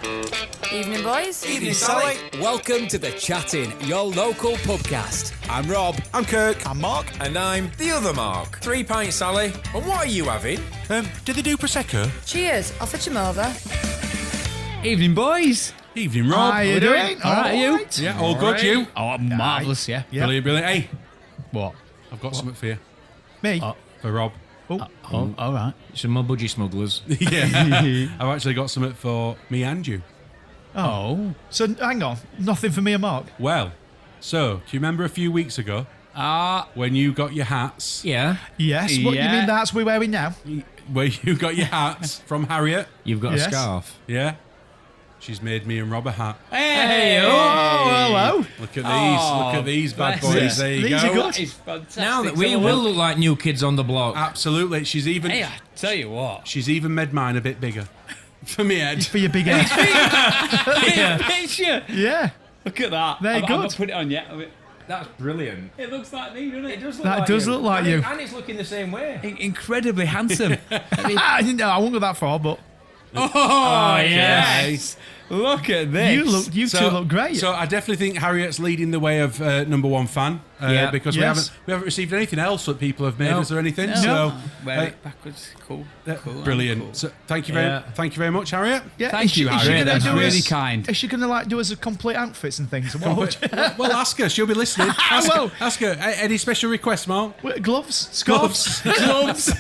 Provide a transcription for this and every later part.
Evening, boys. Evening, Sally. Welcome to The Chatting, your local pubcast. I'm Rob. I'm Kirk. I'm Mark. And I'm the other Mark. 3 pints, Sally. And what are you having? Did they do Prosecco? Cheers. I'll fetch him over. Evening, boys. Evening, Rob. How you doing? All right, you? Yeah, all good, you? Oh, marvellous, yeah. Brilliant, brilliant. Hey, What? I've got something for you. Me? For Rob. Oh, all right. Some more budgie smugglers. Yeah. I've actually got something for me and you. Oh. So, hang on. Nothing for me and Mark? Well, so, do you remember a few weeks ago when you got your hats? Yeah. Yes. What, you Yeah. mean the hats we're wearing now? Where you got your hats from Harriet? You've got Yes. a scarf. Yeah. She's made me and Rob a hat. Hey, Oh, hello. Look at these. Look at these bad bless boys. it. There you These go. are good. It's fantastic. Now that we will look like new kids on the block. Absolutely. She's even Hey, I tell you what. she's even made mine a bit bigger. For me head. For your big head. Picture. Yeah. Look at that. They're I've good. not put it on yet. That's brilliant. It looks like me, doesn't it? It does look That like does you. look like And you. And it's looking the same way. Incredibly handsome. I didn't know. I won't go that far, but Oh, yes. Look at this. you two look great. So I definitely think Harriet's leading the way of number one fan Yeah. because Yes. we haven't received anything else that people have made No. us or anything. No. So Wear it backwards. Cool. Cool. brilliant. Cool. So thank you Yeah. very much, Harriet. yeah, Thank you, is she Harriet. gonna That's do really us- kind. Is she going to like do us a complete outfits and things? What? Well, ask her. She'll be listening. Well. Ask her. Any special requests, Mark? Gloves, scarves. Gloves.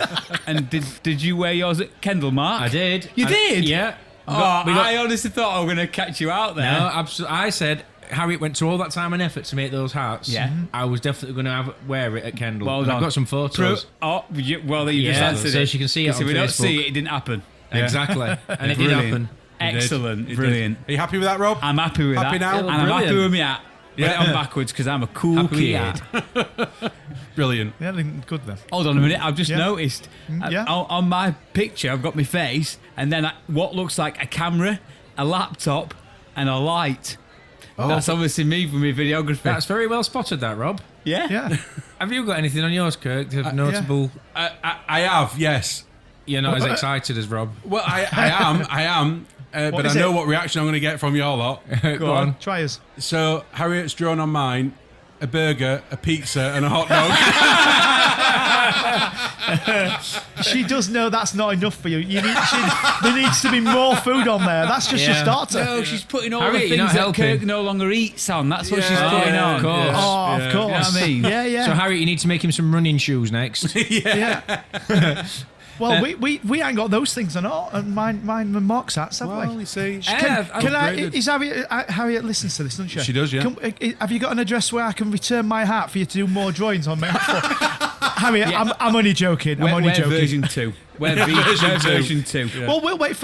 And did you wear yours at Kendall, Mark? I did. You did? Yeah. Oh, I honestly thought I was going to catch you out there. No, absolutely. I said Harriet went to all that time and effort to make those hats. Yeah. I was definitely going to wear it at Kendall. Well And done. I've got some photos. Well, you just Yeah, answered so it. she can see it Because on if we don't Facebook. see it, it didn't happen. Exactly. And it did Brilliant. happen. Excellent. You did. Brilliant. Are you happy with that, Rob? I'm happy with Happy that. now? And I'm happy Brilliant. with me hat. Put it on backwards because I'm a cool Happy kid. with Brilliant. Yeah, then good then. Hold on a minute. I've just Yeah. noticed yeah. on my picture, I've got my face and then what looks like a camera, a laptop, and a light. That's obviously me for my videography. That's very well spotted, that, Rob. yeah. Yeah. Have you got anything on yours, Kirk? Notable. I have, yes. You're not as excited as Rob. Well, I am. But I is know it? what reaction I'm going to get from you all lot. Go on. Try us. So Harriet's drawn on mine a burger, a pizza, and a hot dog. She does know that's not enough for you. There needs to be more food on there. That's just your Yeah. starter. No, she's putting all Harriet, the you're things not that Kirk helping. no longer eats on. That's what Yeah. she's putting Yeah, on. of course. Oh, Yeah. of course. You know what I mean? Yeah, yeah. So, Harriet, you need to make him some running shoes next. yeah. Well, we ain't got those things on mine and Mark's hats, have Well, we? you see, Can I? upgraded. Is Harriet listens to this, doesn't she? She does, yeah. Have you got an address where I can return my hat for you to do more drawings on my hat for? Harriet, I'm only joking. I'm only We're joking. version 2. We're version 2. Well, we'll wait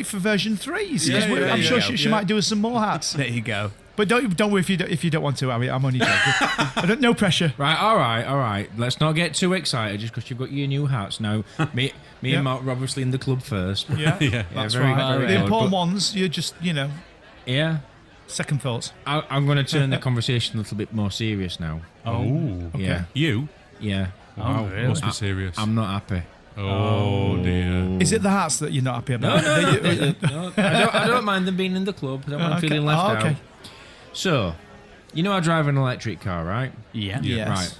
for version 3s because Yeah, I'm yeah, sure yeah. she might do us some more hats. There you go. But don't worry if you don't want to, Harriet. I'm only joking. No pressure. Right, all right. Let's not get too excited just because you've got your new hats. Now, me Yeah. and Mark were obviously in the club first. Yeah, Yeah. that's very, right. very The good, important but- ones, you're just Yeah. second thoughts. I'm going to turn the conversation a little bit more serious now. Oh, Yeah. you? Yeah. Wow, really? must be serious. I'm not happy. Oh dear. Is it the hats that you're not happy about? No, I don't mind them being in the club. I don't mind Okay. feeling left Oh, okay. out. So, you know I drive an electric car, right? Yeah. Yes. Right.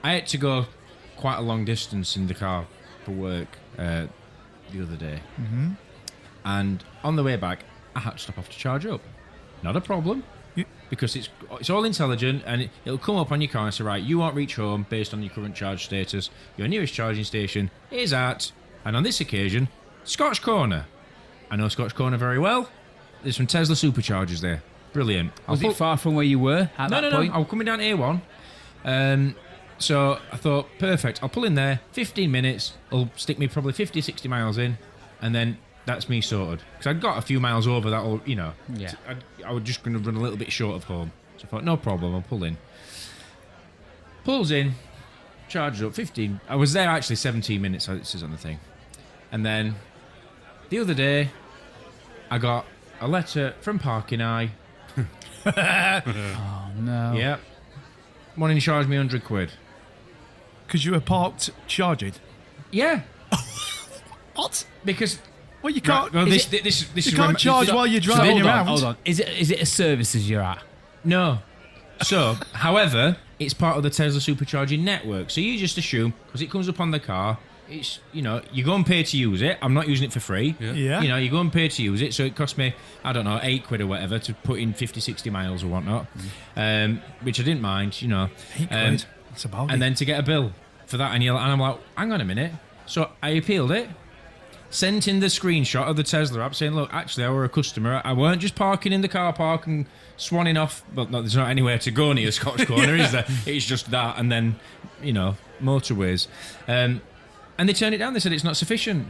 I had to go quite a long distance in the car for work the other day. Mm-hmm. And on the way back, I had to stop off to charge up. Not a problem. Because it's all intelligent and it'll come up on your car and say, right, you won't reach home based on your current charge status. Your nearest charging station is at, and on this occasion, Scotch Corner. I know Scotch Corner very well. There's some Tesla superchargers there. Brilliant. Was it far from where you were at that No. point? I'm coming down A1. So I thought, perfect. I'll pull in there, 15 minutes. It'll stick me probably 50, 60 miles in. And then that's me sorted. Because I'd got a few miles over that, Yeah. I was just going to run a little bit short of home. So I thought, no problem, I'll pull in. Pulls in, charges up, 15. I was there actually 17 minutes, it says on the thing. And then the other day, I got a letter from Parking Eye. Oh, no. Yeah. Wanting to charge me £100. Because you were parked charging. Yeah. What? Because Well, you can't. Well, Is this you is can't charge while you're driving around. Hold on. Is it a services you're at? No. So, however, it's part of the Tesla supercharging network. So you just assume, because it comes up on the car, it's, you go and pay to use it. I'm not using it for free. Yeah. You go and pay to use it. So it cost me, I don't know, £8 or whatever to put in 50, 60 miles or whatnot, which I didn't mind, £8. That's about it. And then to get a bill for that. And I'm like, hang on a minute. So I appealed it. Sent in the screenshot of the Tesla app saying, look, actually, I were a customer. I weren't just parking in the car park and swanning off. Well, no, there's not anywhere to go near Scotch Corner, is there? It's just that and then, motorways. And they turned it down. They said it's not sufficient.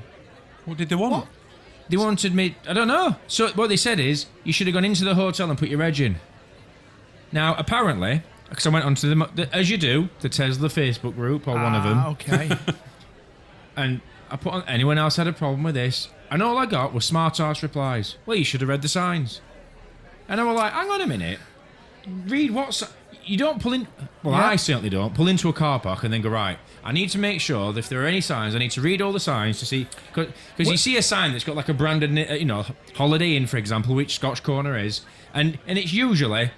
What did they want? What? They wanted me... I don't know. So what they said is, you should have gone into the hotel and put your reg in. Now, apparently, because I went onto as you do, the Tesla Facebook group or one of them. Okay. And... I put on anyone else had a problem with this, and all I got was smart ass replies. Well, you should have read the signs. And I was like, hang on a minute. Read what's... You don't pull in... Well, I certainly don't. Pull into a car park and then go, right, I need to make sure that if there are any signs, I need to read all the signs to see... Because you see a sign that's got like a branded, Holiday Inn, for example, which Scotch Corner is, and it's usually...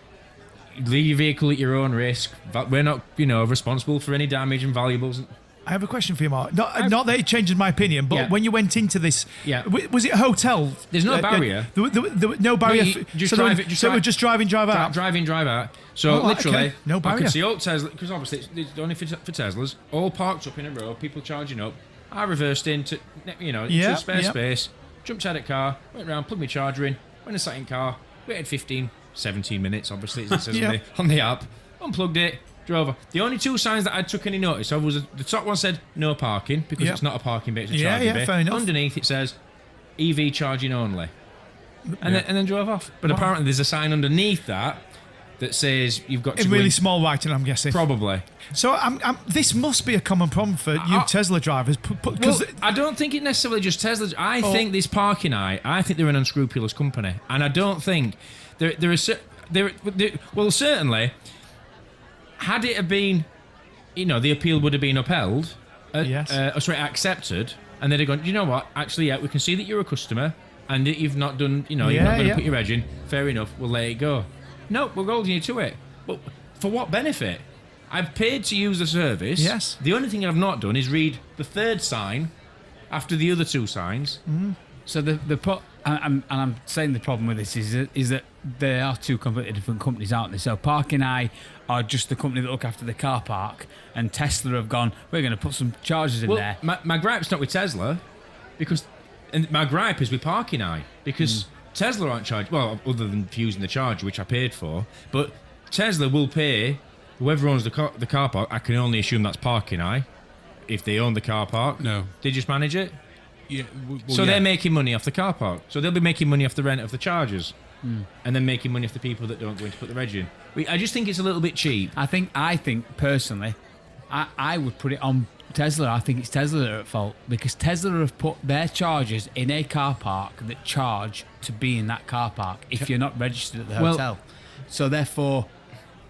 Leave your vehicle at your own risk. We're not, responsible for any damage and valuables... I have a question for you, Mark. Not that it changes my opinion, but when you went into this, was it a hotel? There's no barrier. No barrier. No, so we're just drive in, drive out. Drive in, drive out. So literally, okay. No barrier. I could see all Tesla, because obviously it's only for Teslas, all parked up in a row, people charging up. I reversed into, into spare space, jumped out of the car, went around, plugged my charger in, went and sat in car, waited 15, 17 minutes, obviously, it says on the app, unplugged it. Drove off. The only two signs that I took any notice of was the top one said no parking because it's not a parking bay, it's a charging bay. Fair enough. Underneath it says EV charging only, and then drove off. But apparently there's a sign underneath that says you've got to in really small writing, I'm guessing. Probably. So this must be a common problem for you Tesla drivers. Well, I don't think it necessarily just Tesla. I think this Parking Eye. I think they're an unscrupulous company, and I don't think well, certainly. Had it have been, the appeal would have been upheld, accepted, and they'd have gone, you know what, actually, we can see that you're a customer, and that you've not done, you're not going to put your reg in, fair enough, we'll let it go. No, we're holding you to it. But for what benefit? I've paid to use the service. Yes. The only thing I've not done is read the third sign after the other two signs. Mm-hmm. So I'm saying the problem with this is that there are two completely different companies, aren't they? So Parking Eye are just the company that look after the car park, and Tesla have gone, we're going to put some chargers in there. My gripe's not with Tesla, and my gripe is with Parking Eye, because Tesla aren't charged, well, other than fusing the charger, which I paid for, but Tesla will pay whoever owns the car park. I can only assume that's Parking Eye. If they own the car park, no, they just manage it. Yeah, they're making money off the car park. So they'll be making money off the rent of the chargers, and then making money off the people that don't go in to put the reg in. I just think it's a little bit cheap. I think personally, I would put it on Tesla. I think it's Tesla that are at fault, because Tesla have put their chargers in a car park that charge to be in that car park if you're not registered at the hotel. So therefore,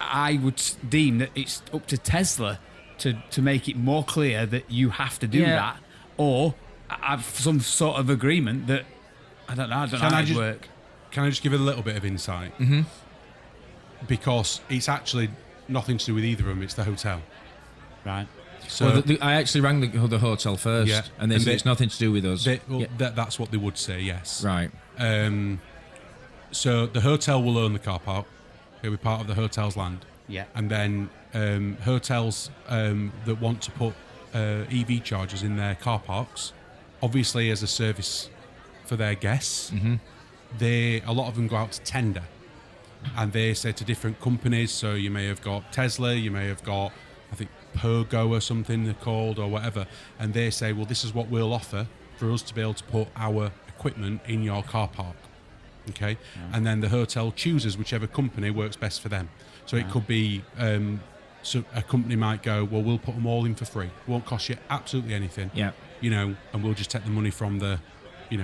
I would deem that it's up to Tesla to make it more clear that you have to do that, or have some sort of agreement that I don't know how it work. Can I just give it a little bit of insight? Mm-hmm. Because it's actually nothing to do with either of them. It's the hotel, right? So I actually rang the hotel first, and they said it's nothing to do with us. That's what they would say. Yes, right. So the hotel will own the car park. It'll be part of the hotel's land. Yeah, and then hotels that want to put EV chargers in their car parks, obviously as a service for their guests, a lot of them go out to tender, and they say to different companies. So you may have got Tesla, you may have got, I think, Pogo or something they're called, or whatever, and they say, well, this is what we'll offer for us to be able to put our equipment in your car park. Okay, and then the hotel chooses whichever company works best for them. So it could be, so a company might go, well, we'll put them all in for free. It won't cost you absolutely anything. Yeah. And we'll just take the money from the,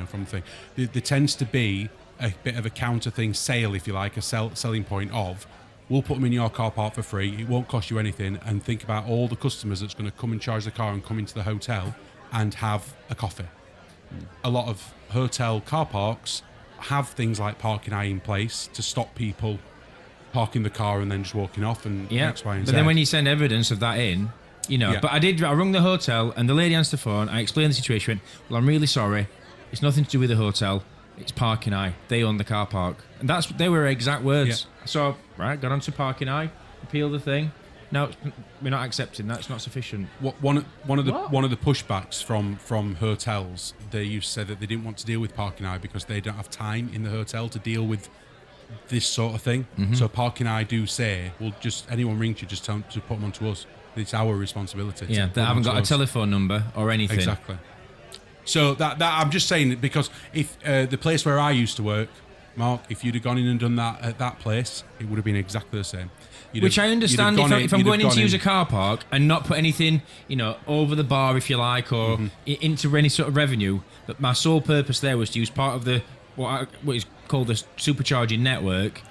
from the thing. There tends to be a bit of a counter thing, sale, if you like, a selling point of, we'll put them in your car park for free. It won't cost you anything. And think about all the customers that's going to come and charge the car and come into the hotel and have a coffee. a lot of hotel car parks have things like parking eye in place to stop people parking the car and then just walking off and X, Y, and Z. But then when you send evidence of that in, but I rung the hotel and the lady answered the phone. I explained the situation. Went, well, I'm really sorry. It's nothing to do with the hotel. It's parking eye. They own the car park. And they were her exact words. Yeah. So, got onto parking eye, appealed the thing. No, we're not accepting that. It's not sufficient. One of the pushbacks from hotels, they used to say that they didn't want to deal with parking eye because they don't have time in the hotel to deal with this sort of thing. Mm-hmm. So parking eye do say, well, just anyone rings you, just tell them to put them onto us. It's our responsibility. Yeah, they haven't got a telephone number or anything. Exactly. So that I'm just saying that because if the place where I used to work, Mark, if you'd have gone in and done that at that place, it would have been exactly the same. Which I understand if I'm going in to use a car park and not put anything, over the bar, if you like, or into any sort of revenue. But my sole purpose there was to use part of the what is called the supercharging network.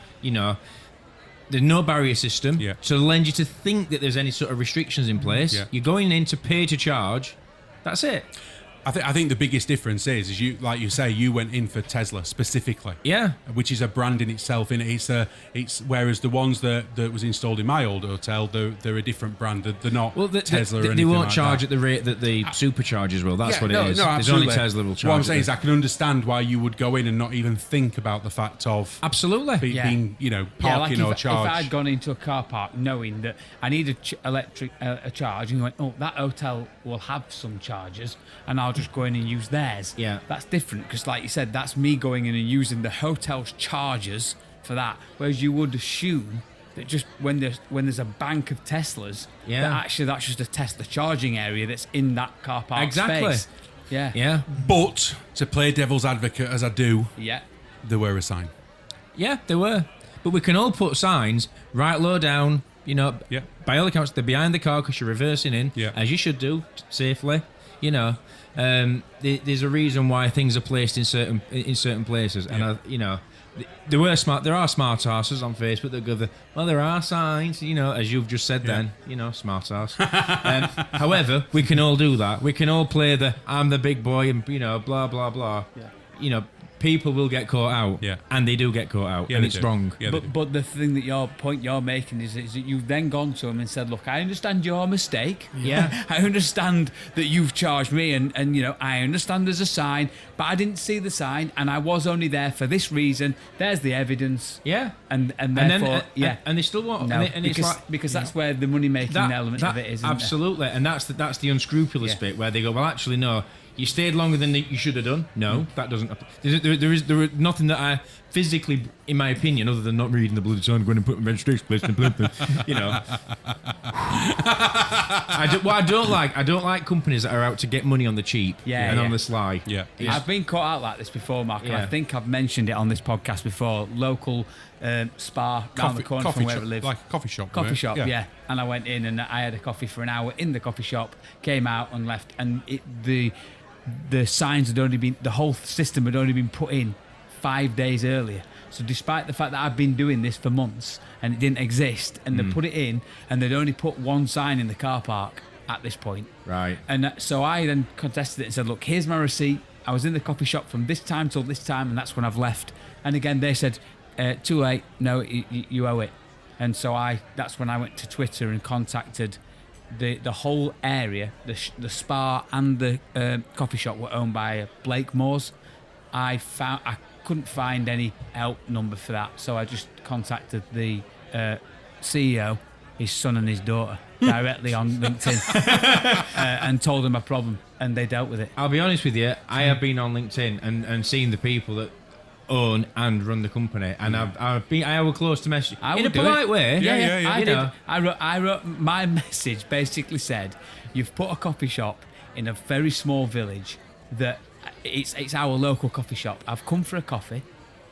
There's no barrier system, so it lends you to think that there's any sort of restrictions in place. Yeah. You're going in to pay to charge. That's it. I think the biggest difference is you, like you say, you went in for Tesla specifically. Yeah. Which is a brand in itself. It's whereas the ones that was installed in my old hotel, they're a different brand. They're not Tesla or anything. They won't like charge that. at the rate that the superchargers will. That's what it is. No, There's only Tesla will charge. What I'm saying is I can understand why you would go in and not even think about the fact of absolutely being parking or charge. If I'd gone into a car park knowing that I need a charge, and you went, oh, that hotel will have some chargers, and I'll just go in and use theirs. Yeah, that's different because, like you said, that's me going in and using the hotel's chargers for that. Whereas you would assume that just when there's a bank of Teslas, that actually that's just a Tesla charging area that's in that car park space. Yeah. But to play devil's advocate as I do, there were a sign. Yeah, there were. But we can all put signs right low down. By all accounts, they're behind the car because you're reversing in, as you should do safely. There's a reason why things are placed in certain places, and there are smart asses on Facebook that go, there are signs, as you've just said. Then smart ass. However, we can all do that. We can all play the I'm the big boy and blah blah blah. People will get caught out, and they do get caught out, and it's wrong. But the thing that your point you're making is that you've then gone to them and said, look, I understand your mistake. Yeah. I understand that you've charged me, and I understand there's a sign, but I didn't see the sign, and I was only there for this reason. There's the evidence. Yeah. And therefore, and they still want. No, and it's because that's where the money making element of it is. Absolutely, and that's the unscrupulous bit where they go, well, actually, no. You stayed longer than you should have done. No, that doesn't. There is nothing that I physically, in my opinion, other than not reading the bloody sign, going and putting registration plates in the I don't like companies that are out to get money on the cheap on the sly. Yeah, I've been caught out like this before, Mark. And I think I've mentioned it on this podcast before. Local spa down the corner from where I live, like a coffee shop. Yeah. And I went in and I had a coffee for an hour in the coffee shop. Came out and left, and the signs had only been, the whole system had only been put in 5 days earlier. So despite the fact that I've been doing this for months and it didn't exist, and they put it in, and they'd only put one sign in the car park at this point. Right. And so I then contested it and said, look, here's my receipt. I was in the coffee shop from this time till this time, and that's when I've left. And again, they said, too late, no, you owe it. And so that's when I went to Twitter and contacted the whole area. The spa and the coffee shop were owned by Blake Moores. I couldn't find any help number for that, so I just contacted the CEO, his son and his daughter directly on LinkedIn and told them my problem, and they dealt with it. I'll be honest with you, I have been on LinkedIn and seen the people that own and run the company, and I was close to message in a polite way. Yeah. I wrote my message basically said, you've put a coffee shop in a very small village that it's our local coffee shop. I've come for a coffee,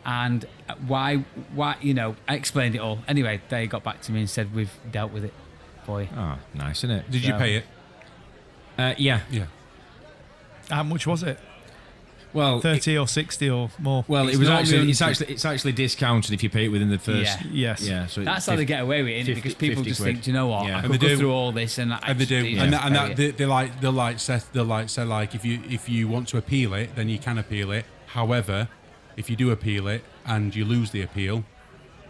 and why I explained it all. Anyway, they got back to me and said, we've dealt with it for you. Oh, nice, isn't it? Did you pay it? Yeah. How much was it? Well, 30 or 60 or more. Well, It's it was not actually really- it's actually discounted if you pay it within the first. Yeah. Yes. Yeah, so That's how they get away with it, innit? Because people 50 just quid. think, do you know what? Yeah. I And could they go do. through all this and And they do, just and pay that it. they'll like say like if you want to appeal it, then you can appeal it. However, if you do appeal it and you lose the appeal,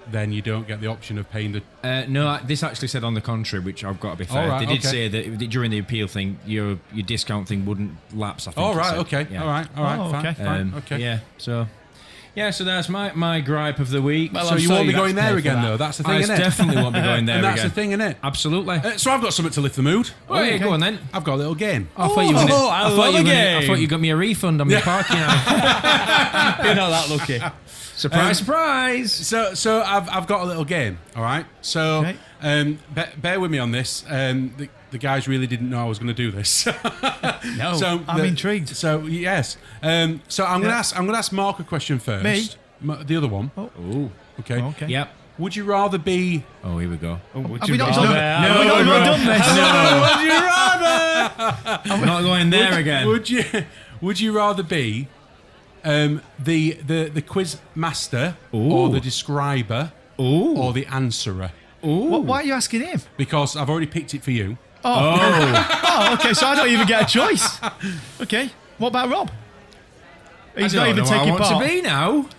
then you don't get the option of paying the. No, this actually said on the contrary, which I've got to be fair. All right, They did okay. say that during the appeal thing, your discount thing wouldn't lapse. I think. Oh it right, said. okay, Yeah. all right, Oh, fine, okay. fine, okay. Yeah. So that's my gripe of the week. Well, So I'm you sorry won't be you have going to pay there for again, that. though. That's the thing, I isn't it? definitely won't be going there And that's again. the thing, isn't it? Absolutely. So I've got something to lift the mood. Oh, yeah, go on then. I've got a little game. I thought you were gonna, I love a game. I thought you got me a refund on my parking. You're not that lucky. Surprise, surprise. So I've got a little game. All right. So bear with me on this. The guys really didn't know I was going to do this. No. So I'm intrigued. So yes. So I'm going to ask Mark a question first. Me? The other one. Oh. Okay. Okay. Yep. Would you rather be? Oh, here we go. Have we not done this? Would you rather? I'm not going there again. Would you rather be the quiz master or the describer or the answerer? Why are you asking him? Because I've already picked it for you. Oh, okay, so I don't even get a choice. Okay. What about Rob? He's I not don't even know what taking I want part. to be now.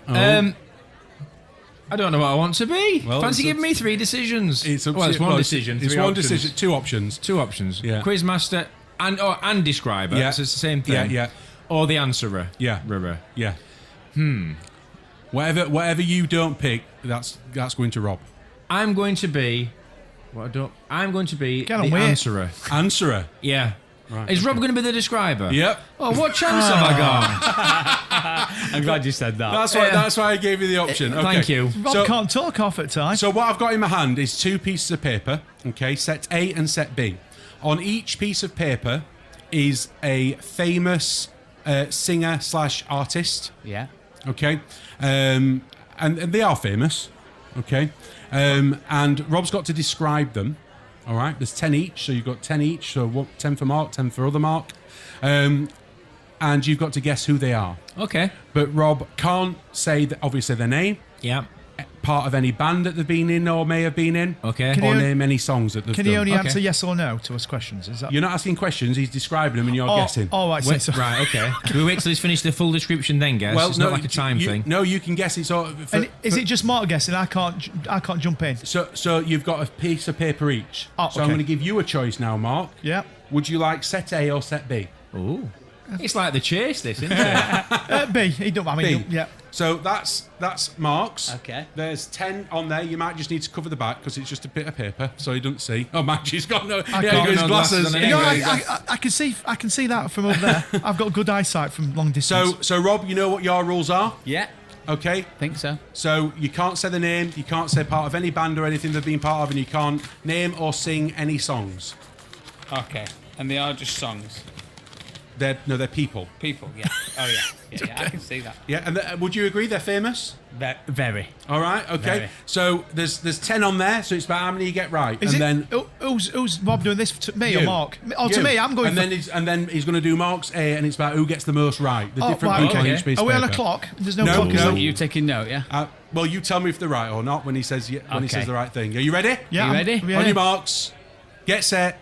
I don't know what I want to be. Well, Fancy it's giving me three decisions. It's up well, to it's you. one Well, decision. It's three one options. decision. Two options. Two options. Yeah. Quizmaster and describer. Yeah. So it's the same thing. Yeah. Or the answerer. Yeah. Rubber. Yeah. Whatever you don't pick, that's going to Rob. I'm going to be. I'm going to be Get on the with it. answerer. Answerer. Yeah. Right, Is Rob going to be the describer? Yep. Oh, what chance have I got? I'm glad you said that. That's why I gave you the option. Okay. Thank you. Rob can't talk half at time. So what I've got in my hand is two pieces of paper. Okay, set A and set B. On each piece of paper is a famous singer/artist. Yeah. Okay, and they are famous. Okay, and Rob's got to describe them. All right, there's 10 each, so you've got 10 each. So 10 for Mark, 10 for other Mark, and you've got to guess who they are. Okay. But Rob can't say that, obviously their name, Yeah. part of any band that they've been in or may have been in. Okay. Can Or you- name any songs that they've Can done. he only Okay. answer yes or no to us questions? Is that? You're not asking questions, he's describing them and you're Oh, guessing. oh, I see. Wait, So- right, okay. Do we wait till he's finished the full description then guess? It's not like a time thing. No, you can guess it. So, And is it just Mark guessing? I can't jump in. so you've got a piece of paper each. Oh, so I'm okay. going to give you a choice now, Mark. Yeah. Would you like set A or set B? Ooh. It's like the chase, this, isn't it? B. He don't. I mean, B. yeah. So that's Mark's. Okay. There's 10 on there. You might just need to cover the back because it's just a bit of paper, so you don't see. Oh, Mag's got no. can't. He's got his No glasses. glasses on You know, Anyway, I can see that from over there. I've got good eyesight from long distance. So Rob, you know what your rules are? Yeah. Okay. Think so. So you can't say the name, you can't say part of any band or anything they've been part of, and you can't name or sing any songs. Okay. And they are just songs. They're people. People. Yeah. Oh yeah. Yeah. I can see that. Yeah, and would you agree they're famous? Very. All right, okay. Very. So there's 10 on there, so it's about how many you get right. Is and it? then Who's Rob doing this to me or you. Mark? Oh, to You. me. I'm going. And then he's going to do Mark's A, and it's about who gets the most right. The Oh, different right, people on okay. each piece Are of we on a paper. clock? There's no No, clock. is no. there? You taking note? Yeah. Well, you tell me if they're right or not when he says when he Okay. says the right thing. Are you ready? Yeah. You ready? Yeah. On your marks, get set,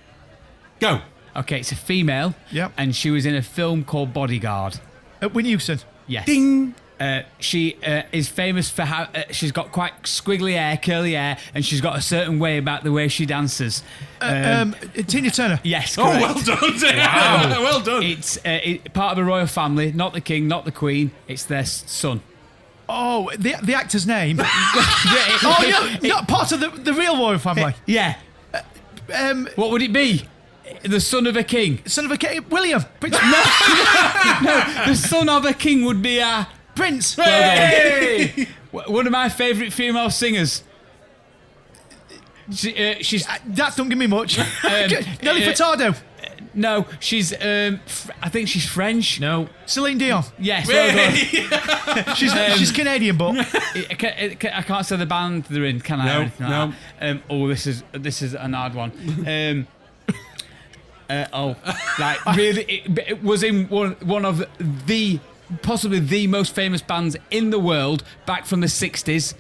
go. Okay. It's a female. Yep. And she was in a film called Bodyguard. Whitney Houston. Yes. Ding. She is famous for how she's got quite squiggly hair, curly hair, and she's got a certain way about the way she dances. Tina Turner. Yes, Oh, correct. well done. Well done. It's part of a royal family, not the king, not the queen. It's their son. Oh, the actor's name. Oh, no, not part of the real royal family. Yeah. What would it be? The son of a king. Son of a king. William. Prince. The son of a king would be a Prince. one of my favourite female singers. She's That don't give me much. Nelly Furtado. no, she's I think she's French. No. Celine Dion. Yes, well done. She's Canadian, but I can't say the band they're in, can I? No, Or anything like that? Oh, this is an hard one. Really, it was in one of the possibly the most famous bands in the world back from the 60s.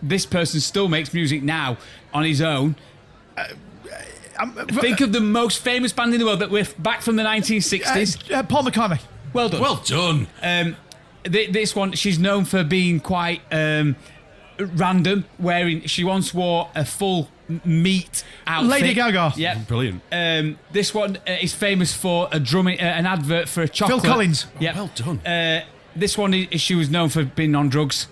This person still makes music now on his own. Think of the most famous band in the world that we're back from the 1960s. Paul McCartney. Well done. Well done. This one, she's known for being quite random. She once wore a full meat outfit. Lady Gaga. Yeah, Brilliant. This one is famous for an advert for a chocolate. Phil Collins. Yeah. Well done. This one, she was known for being on drugs.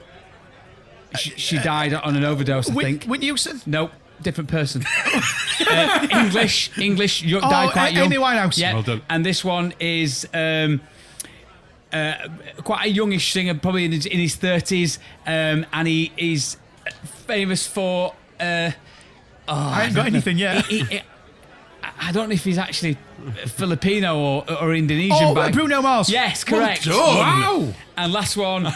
She died on an overdose, I think. Whitney Houston. Nope, different person. English, died quite young. Amy Winehouse. Yeah. Well done. And this one is quite a youngish singer, probably in his 30s, and he is famous for. I ain't got anything yet. I don't know if he's actually Filipino or Indonesian. Bruno Mars. Yes, correct. Well done. Wow. And last one,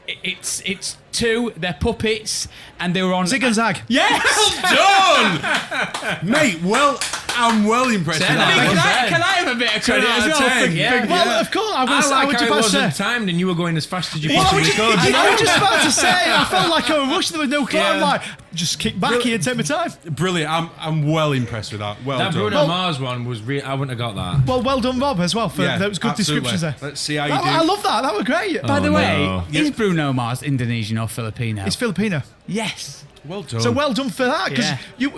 it's two. They're puppets, and they were on Zig and Zag. Yes. Done, mate. I'm well impressed with that. Can I have a bit of credit as well? Well, of course. I It wasn't timed and you were going as fast as you possibly could. I was just about to say, I felt like I was rushing. There was no clock. I'm like, just kick back here and take my time. Brilliant. I'm well impressed with that. Well That done. Bruno Mars one was real. I wouldn't have got that. Well done, Rob, as well. That was good absolutely. descriptions there. Let's see how you do. I love that. That was great. By the way, no. is Bruno Mars Indonesian or Filipino? It's Filipino. Yes. Well done. So well done for that, because Yeah.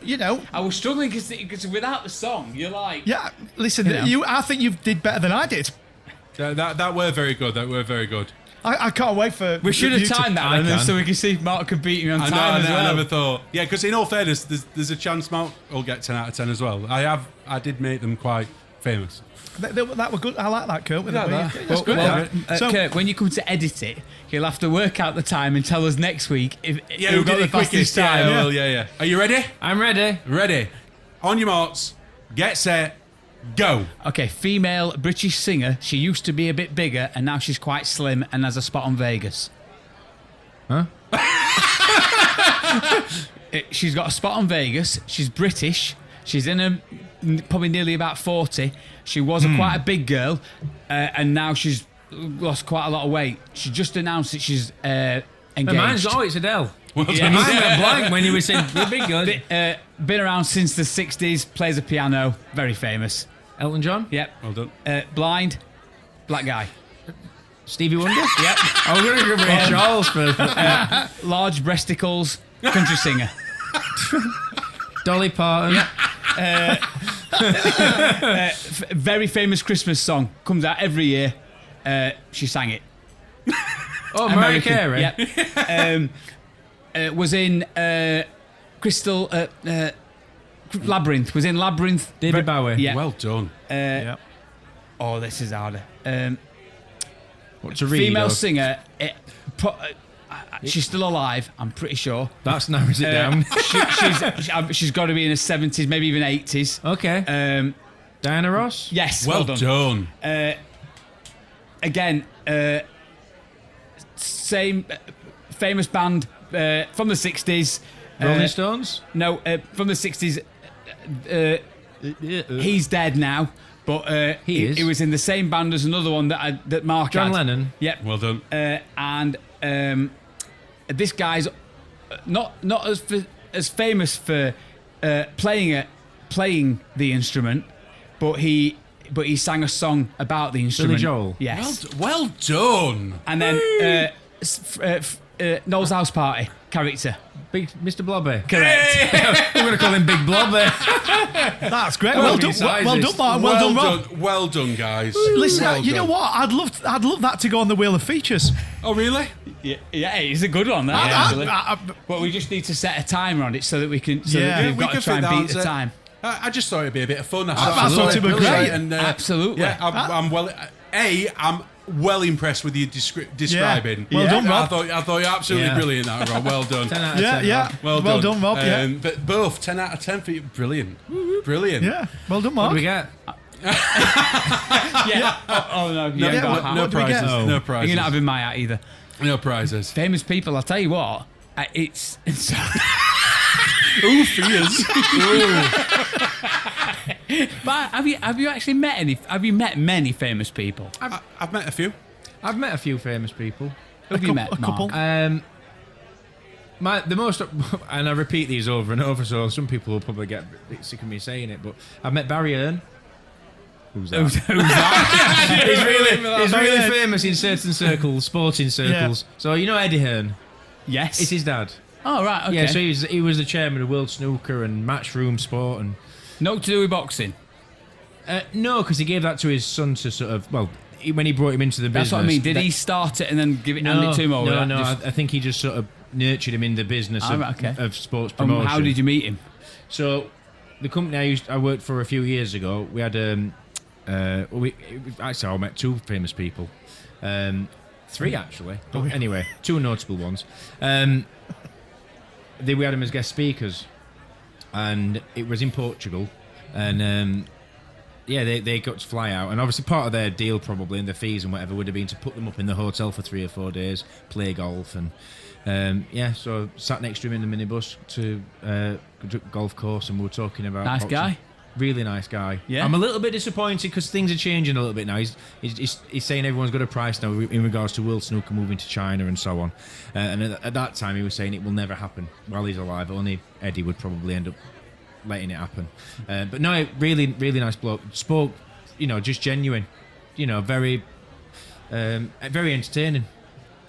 you know. I was struggling because without the song, you're like. Yeah, listen, You know. I think you did better than I did. That were very good. That were very good. I can't wait for. We should have you to- timed that I one can. so we can see if Mark could beat me on I time as well. never thought. Yeah, because in all fairness, there's a chance Mark will get 10 out of 10 as well. I did make them quite famous. That were good. I like that, Kurt. That's great. Well, So- Kirk, when you come to edit it, you'll have to work out the time and tell us next week if who got the fastest time. Yeah. Are you ready? I'm ready. Ready. On your marks. Get set. Go. Okay, female British singer. She used to be a bit bigger, and now she's quite slim and has a spot on Vegas. Huh? She's got a spot on Vegas. She's British. She's probably nearly about 40. She was quite a big girl, and now she's lost quite a lot of weight. She just announced that she's engaged. It's Adele. Well Yeah. done. Mine went blank when you were saying the big girl. Been around since the 60s. Plays a piano. Very famous. Elton John. Yep. Well done. Blind. Black guy. Stevie Wonder. Yep. I was going to go Ray Charles for Large breasticles. Country singer. Dolly Parton. Very famous Christmas song. Comes out every year. She sang it. Oh, Mariah Carey. Yep. Was in Crystal Labyrinth. Was in Labyrinth. David Bowie. Yeah. Well done. Oh, this is harder. What to read? Female or- singer. She's still alive. I'm pretty sure. That narrows it down. She's got to be in her 70s, maybe even 80s. Okay. Diana Ross. Yes. Well done. done. Again, same famous band from the 60s. Rolling Stones. No, from the 60s. He's dead now, but He is? He was in the same band as another one that Mark John had. Lennon. Yep. Well done. And this guy's not as famous for playing the instrument, but he sang a song about the instrument. Billy Joel. Yes. Well done. And then Noel's House Party character. Big Mr. Blobby. Correct. I'm going to call him Big Blobby. That's great. Well done, Mark. Well done, Rob. Well done, guys. Listen, Well you know done. what? I'd love that to go on the wheel of features. Oh, really? Yeah, it's a good one. That actually. But we just need to set a timer on it so that we can. So that we've got to try and beat the time. I just thought it'd be a bit of fun. I thought it was great. And, Absolutely. Yeah, I'm well. I'm well impressed with you describing. Well done, Rob. I thought you're absolutely brilliant, that Rob. Well done. 10 out of 10. Yeah. Well done, Rob. Yeah. But both 10 out of 10 for you. Brilliant. Brilliant. Yeah. Well done, What Mark. do we get? Yeah. Oh no. No, Yeah. what- no what do we get? prizes. Oh. No You're prizes. not having my hat either. No prizes. Famous people. I'll tell you what. It's Ooh, fears. But have you actually met any? Have you met many famous people? I've met a few. I've met a few famous people. Who have you met? A couple. Mark? The most, and I repeat these over and over, so some people will probably get a bit sick of me saying it, but I've met Barry Hearn. Who's that? Who's that? He's really famous in certain circles, sporting circles. Yeah. So you know Eddie Hearn? Yes. It's his dad. Oh right. Okay. Yeah, so he was the chairman of World Snooker and Matchroom Sport, and No to do with boxing. no, because he gave that to his son to sort of when he brought him into the business. That's what I mean. Did he start it and then hand it to him? Or No. I think he just sort of nurtured him in the business of sports promotion. How did you meet him? So, the company I worked for a few years ago, we had actually I met two famous people, three actually. But anyway, two notable ones. We had them as guest speakers, and it was in Portugal, and they got to fly out, and obviously part of their deal probably and the fees and whatever would have been to put them up in the hotel for 3 or 4 days, play golf, and so sat next to him in the minibus to golf course, and we were talking about Nice boxing. guy. Really nice guy. Yeah. I'm a little bit disappointed because things are changing a little bit now. He's saying everyone's got a price now in regards to World Snooker moving to China and so on. And at that time, he was saying it will never happen while he's alive. Only Eddie would probably end up letting it happen. But no, really, really nice bloke. Spoke, just genuine. Very entertaining.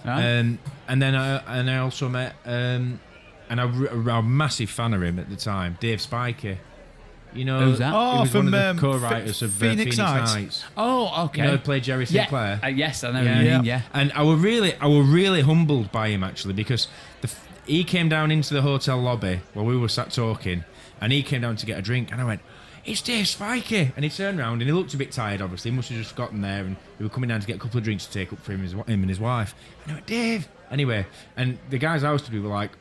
Right. And then I also met, and I'm a massive fan of him at the time, Dave Spikey. Who's that? He Oh, was from one of the co-writers of Phoenix Nights. Nights. Oh, okay. Who played Jerry Sinclair. Yes, I know what you mean. Yeah. And I were really humbled by him actually, because he came down into the hotel lobby while we were sat talking, and he came down to get a drink, and I went, "It's Dave Spikey," and he turned around and he looked a bit tired. Obviously, he must have just gotten there, and we were coming down to get a couple of drinks to take up for him and his wife. And I went, "Dave." Anyway, and the guys I was to be were like,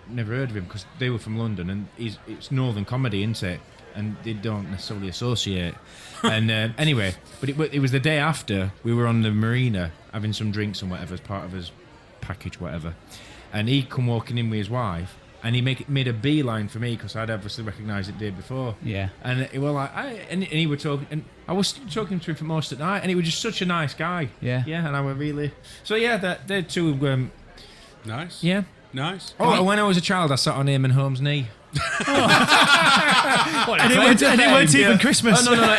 never heard of him because they were from London, and it's northern comedy, isn't it? And they don't necessarily associate. And anyway, but it was the day after we were on the marina having some drinks and whatever as part of his package, whatever. And he come walking in with his wife, and he made a beeline for me because I'd obviously recognised it the day before. Yeah. And he were like, and he were talking, and I was talking to him for most of the night, and he was just such a nice guy. Yeah. Yeah, and I were really. So yeah, they're two. Nice. Yeah. Nice. Oh, when I was a child, I sat on Eamon Holmes' knee. And it weren't even Christmas. Oh, no.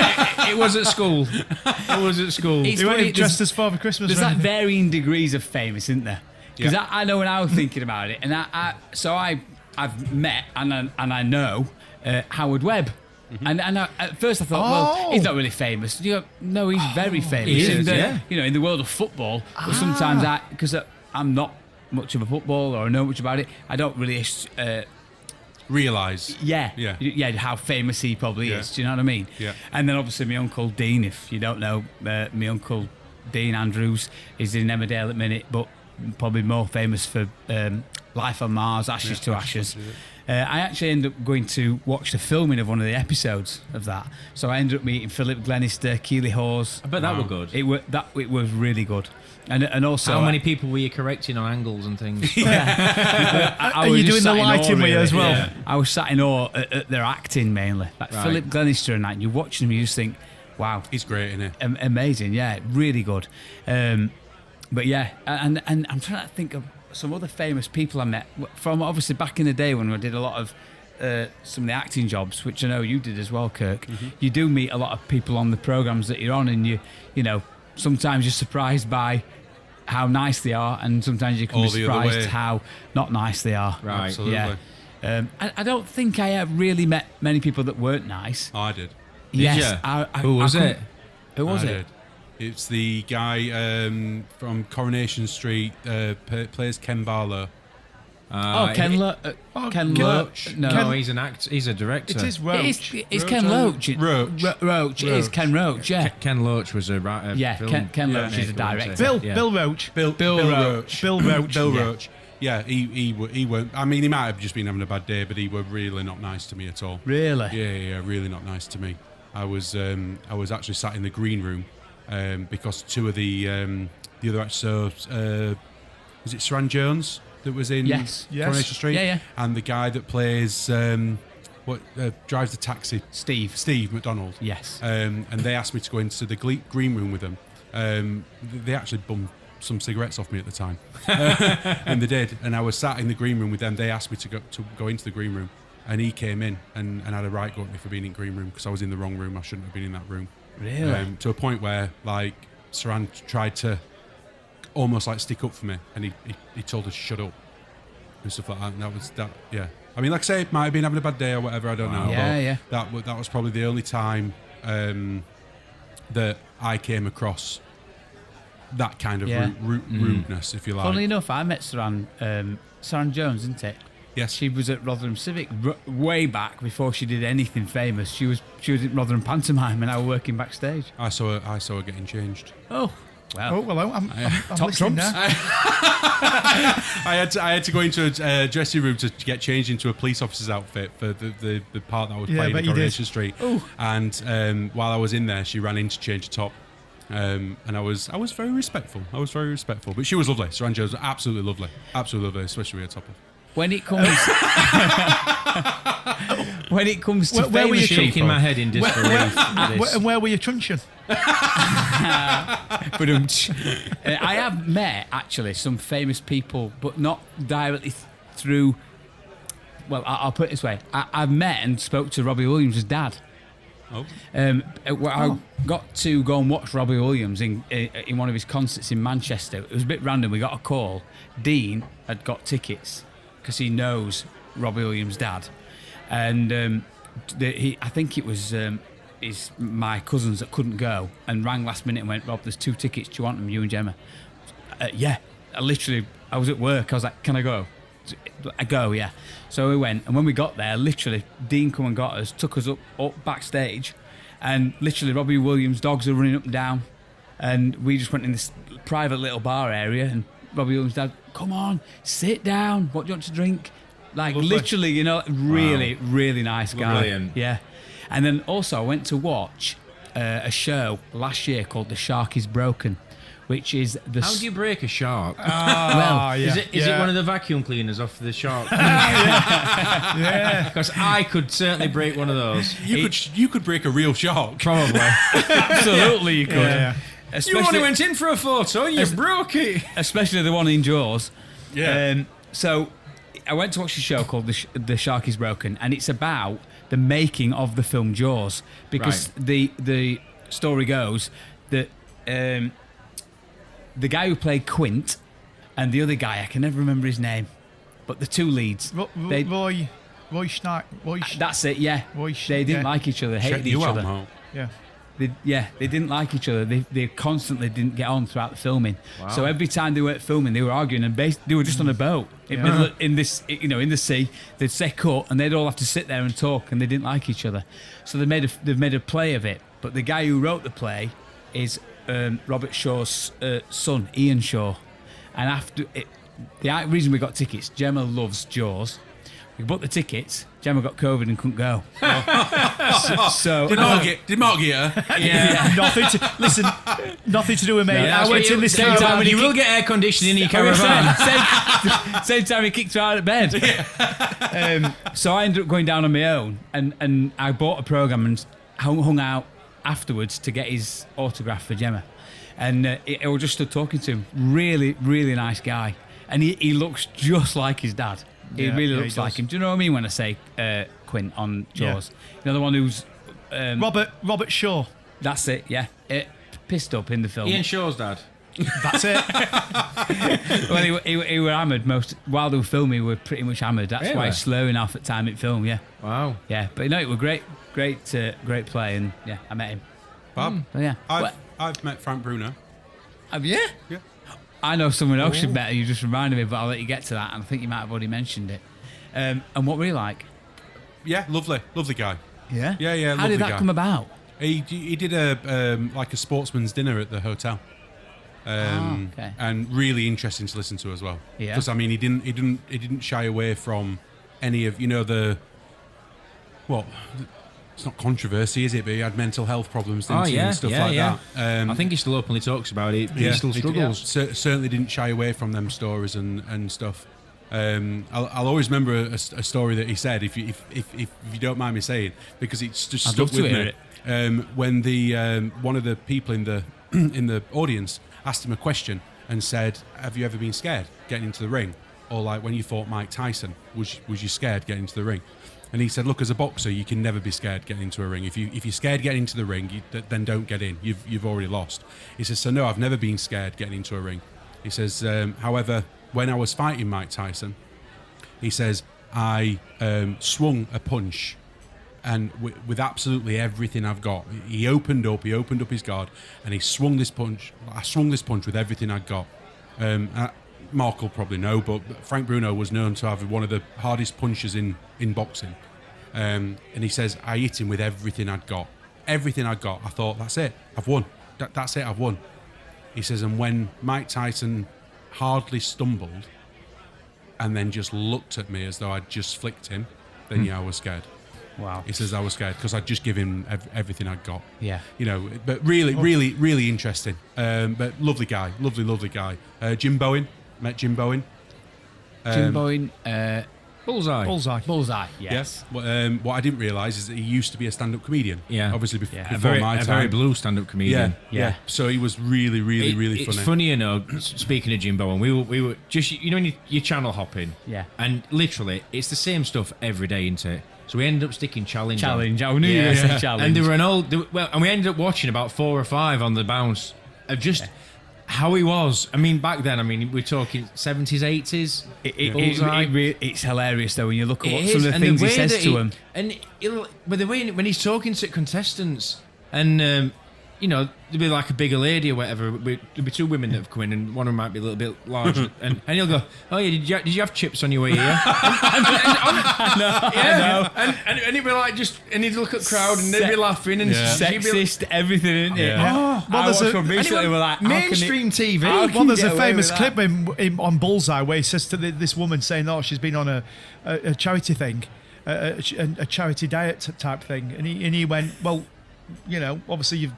It was at school. It was at school. It's He weren't funny, even dressed as Father Christmas. There's or like anything. varying degrees of famous, isn't there? Because Yeah. I know when I was thinking about it, and I've met and I know Howard Webb. And at first I thought, well, he's not really famous. No, he's very famous. He is, in the, yeah. in the world of football. But sometimes because I'm not much of a footballer or know much about it, I don't really. Realise. Yeah, how famous he probably Yeah. is. Do you know what I mean? Yeah. And then obviously my Uncle Dean, if you don't know, my Uncle Dean Andrews is in Emmerdale at the minute, but probably more famous for Life on Mars, Ashes to Ashes. I actually ended up going to watch the filming of one of the episodes of that. So I ended up meeting Philip Glenister, Keely Hawes. I bet that were good. It was really good. And also, How many people were you correcting on angles and things? I Are was you just doing the sat in awe, lighting with you as well? Yeah. I was sat in awe at their acting mainly. Like Right. Philip Glenister and that. You watch them, you just think, wow, He's great, isn't he? amazing. Yeah, really good. But yeah, and I'm trying to think of some other famous people I met from obviously back in the day when I did a lot of some of the acting jobs, which I know you did as well, Kirk. Mm-hmm. You do meet a lot of people on the programs that you're on, and you know sometimes you're surprised by how nice they are, and sometimes you can be Or the other way. surprised how not nice they are. Right. Absolutely. Yeah. I don't think I have really met many people that weren't nice. I did. Yes. ya? Who was it? Who was I it? did. It's the guy from Coronation Street, plays Ken Barlow. Ken Loach. No, he's an actor. He's a director. It is Roach. It's Ken Loach. Roach. Roach. It is Ken Roach, yeah. Ken Loach was a writer. Yeah, film Ken Loach is a maker, wasn't director. he? Bill Roach. Bill Roach. Bill Roach. Bill Yeah. Roach. Yeah, he weren't. I mean, he might have just been having a bad day, but he were really not nice to me at all. Really? Yeah, really not nice to me. I was actually sat in the green room because two of the other actors. Was it Saran Jones? that was in Yes. Coronation Street? Yeah. And the guy that plays drives the taxi, Steve McDonald. Yes. And they asked me to go into the green room with them. They actually bummed some cigarettes off me at the time, and they did. And I was sat in the green room with them. They asked me to go into the green room, and he came in and had a right go at me for being in green room because I was in the wrong room. I shouldn't have been in that room. Really? To a point where like Saran tried to almost like stick up for me, and he told us to shut up and stuff like that. And that was that. Yeah. I mean, like I say, it might have been having a bad day or whatever. I don't know. Yeah, but yeah. That was probably the only time that I came across that kind of rudeness, if you like. Funnily enough, I met Saran Jones, isn't it? Yes. She was at Rotherham Civic way back before she did anything famous. She was at Rotherham Pantomime, and I was working backstage. I saw her getting changed. Oh, well. Oh, well, I'm Top listening trumps. now. I had to go into a dressing room to get changed into a police officer's outfit for the part that I was playing in Coronation Street. Ooh. And while I was in there, she ran in to change the top. And I was very respectful. But she was lovely. Saran Jones was absolutely lovely, especially with her top off. When it comes to Where were you famous shaking people, my head in disbelief. at this. And where were you truncheon? but I have met actually some famous people, but not directly through. Well, I'll put it this way: I've met and spoke to Robbie Williams' dad. Oh. I got to go and watch Robbie Williams in one of his concerts in Manchester. It was a bit random. We got a call. Dean had got tickets because he knows Robbie Williams' dad, and I think it was my cousins that couldn't go and rang last minute and went, Rob, there's 2 tickets. Do you want them, you and Gemma? Yeah. I was at work. I was like, can I go? I go, yeah. So we went, and when we got there, literally, Dean come and got us, took us up backstage, and literally Robbie Williams' dogs are running up and down, and we just went in this private little bar area, and Robbie Williams' dad, come on, sit down, what do you want to drink? Like, Lovely. literally, really, really nice guy. Brilliant. Yeah. And then also I went to watch a show last year called The Shark is Broken, which is the... How do you break a shark? Yeah. Is it one of the vacuum cleaners off the shark? Yeah. Because I could certainly break one of those. You could break a real shark. Probably. Absolutely you could. Yeah. You Especially, only went in for a photo, you broke it. especially the one in Jaws. Yeah. So I went to watch a show called The Shark is Broken, and it's about the making of the film Jaws, because the story goes that the guy who played Quint and the other guy, I can never remember his name, but the 2 leads, Roy Schnack. that's it, yeah. They didn't like each other, hated Check each you out, other. Mo. Yeah. They didn't like each other. They constantly didn't get on throughout the filming. Wow. So every time they weren't filming, they were arguing, and they were just on a boat in the sea. They'd say cut, and they'd all have to sit there and talk, and they didn't like each other. So they've made a play of it. But the guy who wrote the play is Robert Shaw's son, Ian Shaw. And the reason we got tickets, Gemma loves Jaws. We booked the tickets. Gemma got COVID and couldn't go. so Did Mark get her? yeah. Nothing to do with me. Yeah, I went in this same car. time when you will get air conditioning in your caravan. Same time he kicked her out of bed. So I ended up going down on my own, and I bought a programme and hung out afterwards to get his autograph for Gemma. And I was just stood talking to him. Really, really nice guy. And he looks just like his dad. He Yeah, really yeah, looks he like does. him. Do you know what I mean when I say Quint on Jaws? You know, the one who's... Robert Shaw. That's it, yeah. Pissed up in the film. Ian Shaw's dad. That's it. Well, he were hammered while they were filming. We were pretty much hammered. That's why Really? he's slurring off at time at film. Yeah, Wow. yeah. But it was great play, and yeah, I met him. Bob, So yeah, I've met Frank Bruno. have you? Yeah. I know someone else you've met. You just reminded me, but I'll let you get to that. And I think you might have already mentioned it. And what were you like? Yeah, lovely guy. Yeah. Yeah, How lovely did that guy. come about? He did a sportsman's dinner at the hotel. Okay. And really interesting to listen to as well. Yeah. Because I mean, he didn't shy away from any of it's not controversy, is it? But he had mental health problems, didn't he, and stuff like that. I think he still openly talks about it. He still struggles. Certainly didn't shy away from them stories and stuff. I'll always remember a story that he said, if you don't mind me saying, because it's just I'd stuck love to with hear me. it. When the one of the people in the in the audience asked him a question and said, "Have you ever been scared getting into the ring, or like when you fought Mike Tyson, was you scared getting into the ring?" And he said, "Look, as a boxer, you can never be scared getting into a ring. If you're scared getting into the ring, then don't get in. You've already lost." He says, "So no, I've never been scared getting into a ring." He says, "However, when I was fighting Mike Tyson," he says, "I swung a punch, and with absolutely everything I've got." He opened up his guard, and he swung this punch. I swung this punch with everything I'd got. Mark will probably know, but Frank Bruno was known to have one of the hardest punches in boxing. And he says, "I hit him with everything I'd got. Everything I'd got. I thought, that's it. I've won. That's it. I've won." He says, and when Mike Tyson hardly stumbled and then just looked at me as though I'd just flicked him, then I was scared. Wow. He says I was scared because I'd just given him everything I'd got. Yeah. You know, but really interesting. But lovely guy. Lovely guy. Jim Bowen. Met Jim Bowen. Jim Bowen, Bullseye. Yes. What I didn't realise is that he used to be a stand-up comedian. Yeah. Obviously before a very, my time. very blue stand-up comedian. Yeah. So he was really It's funny. funny, you know, speaking of Jimbo, and we were just, you know, when you're channel hopping. Yeah. And literally, it's the same stuff every day, isn't it? So we ended up sticking challenge. Challenge. I knew you were going to say challenge. And and we ended up watching about 4 or 5 on the bounce of just how he was. I mean, back then, we're talking 70s, 80s. It's hilarious though when you look at some of the things he says to him. And with the way when he's talking to contestants, and you know, there'll be like a bigger lady or whatever. There'll be 2 women that have come in, and one of them might be a little bit larger. and he'll go, "Oh yeah, did you have chips on your way here?" I know. And he'd be like, and he'd look at the crowd, and they'd be laughing, and Sexist, everything, isn't it? Well, there's mainstream TV. Well, there's a famous clip on Bullseye where he says to this woman saying, "Oh, she's been on a charity thing, a charity diet type thing," and he went, "Well, you know, obviously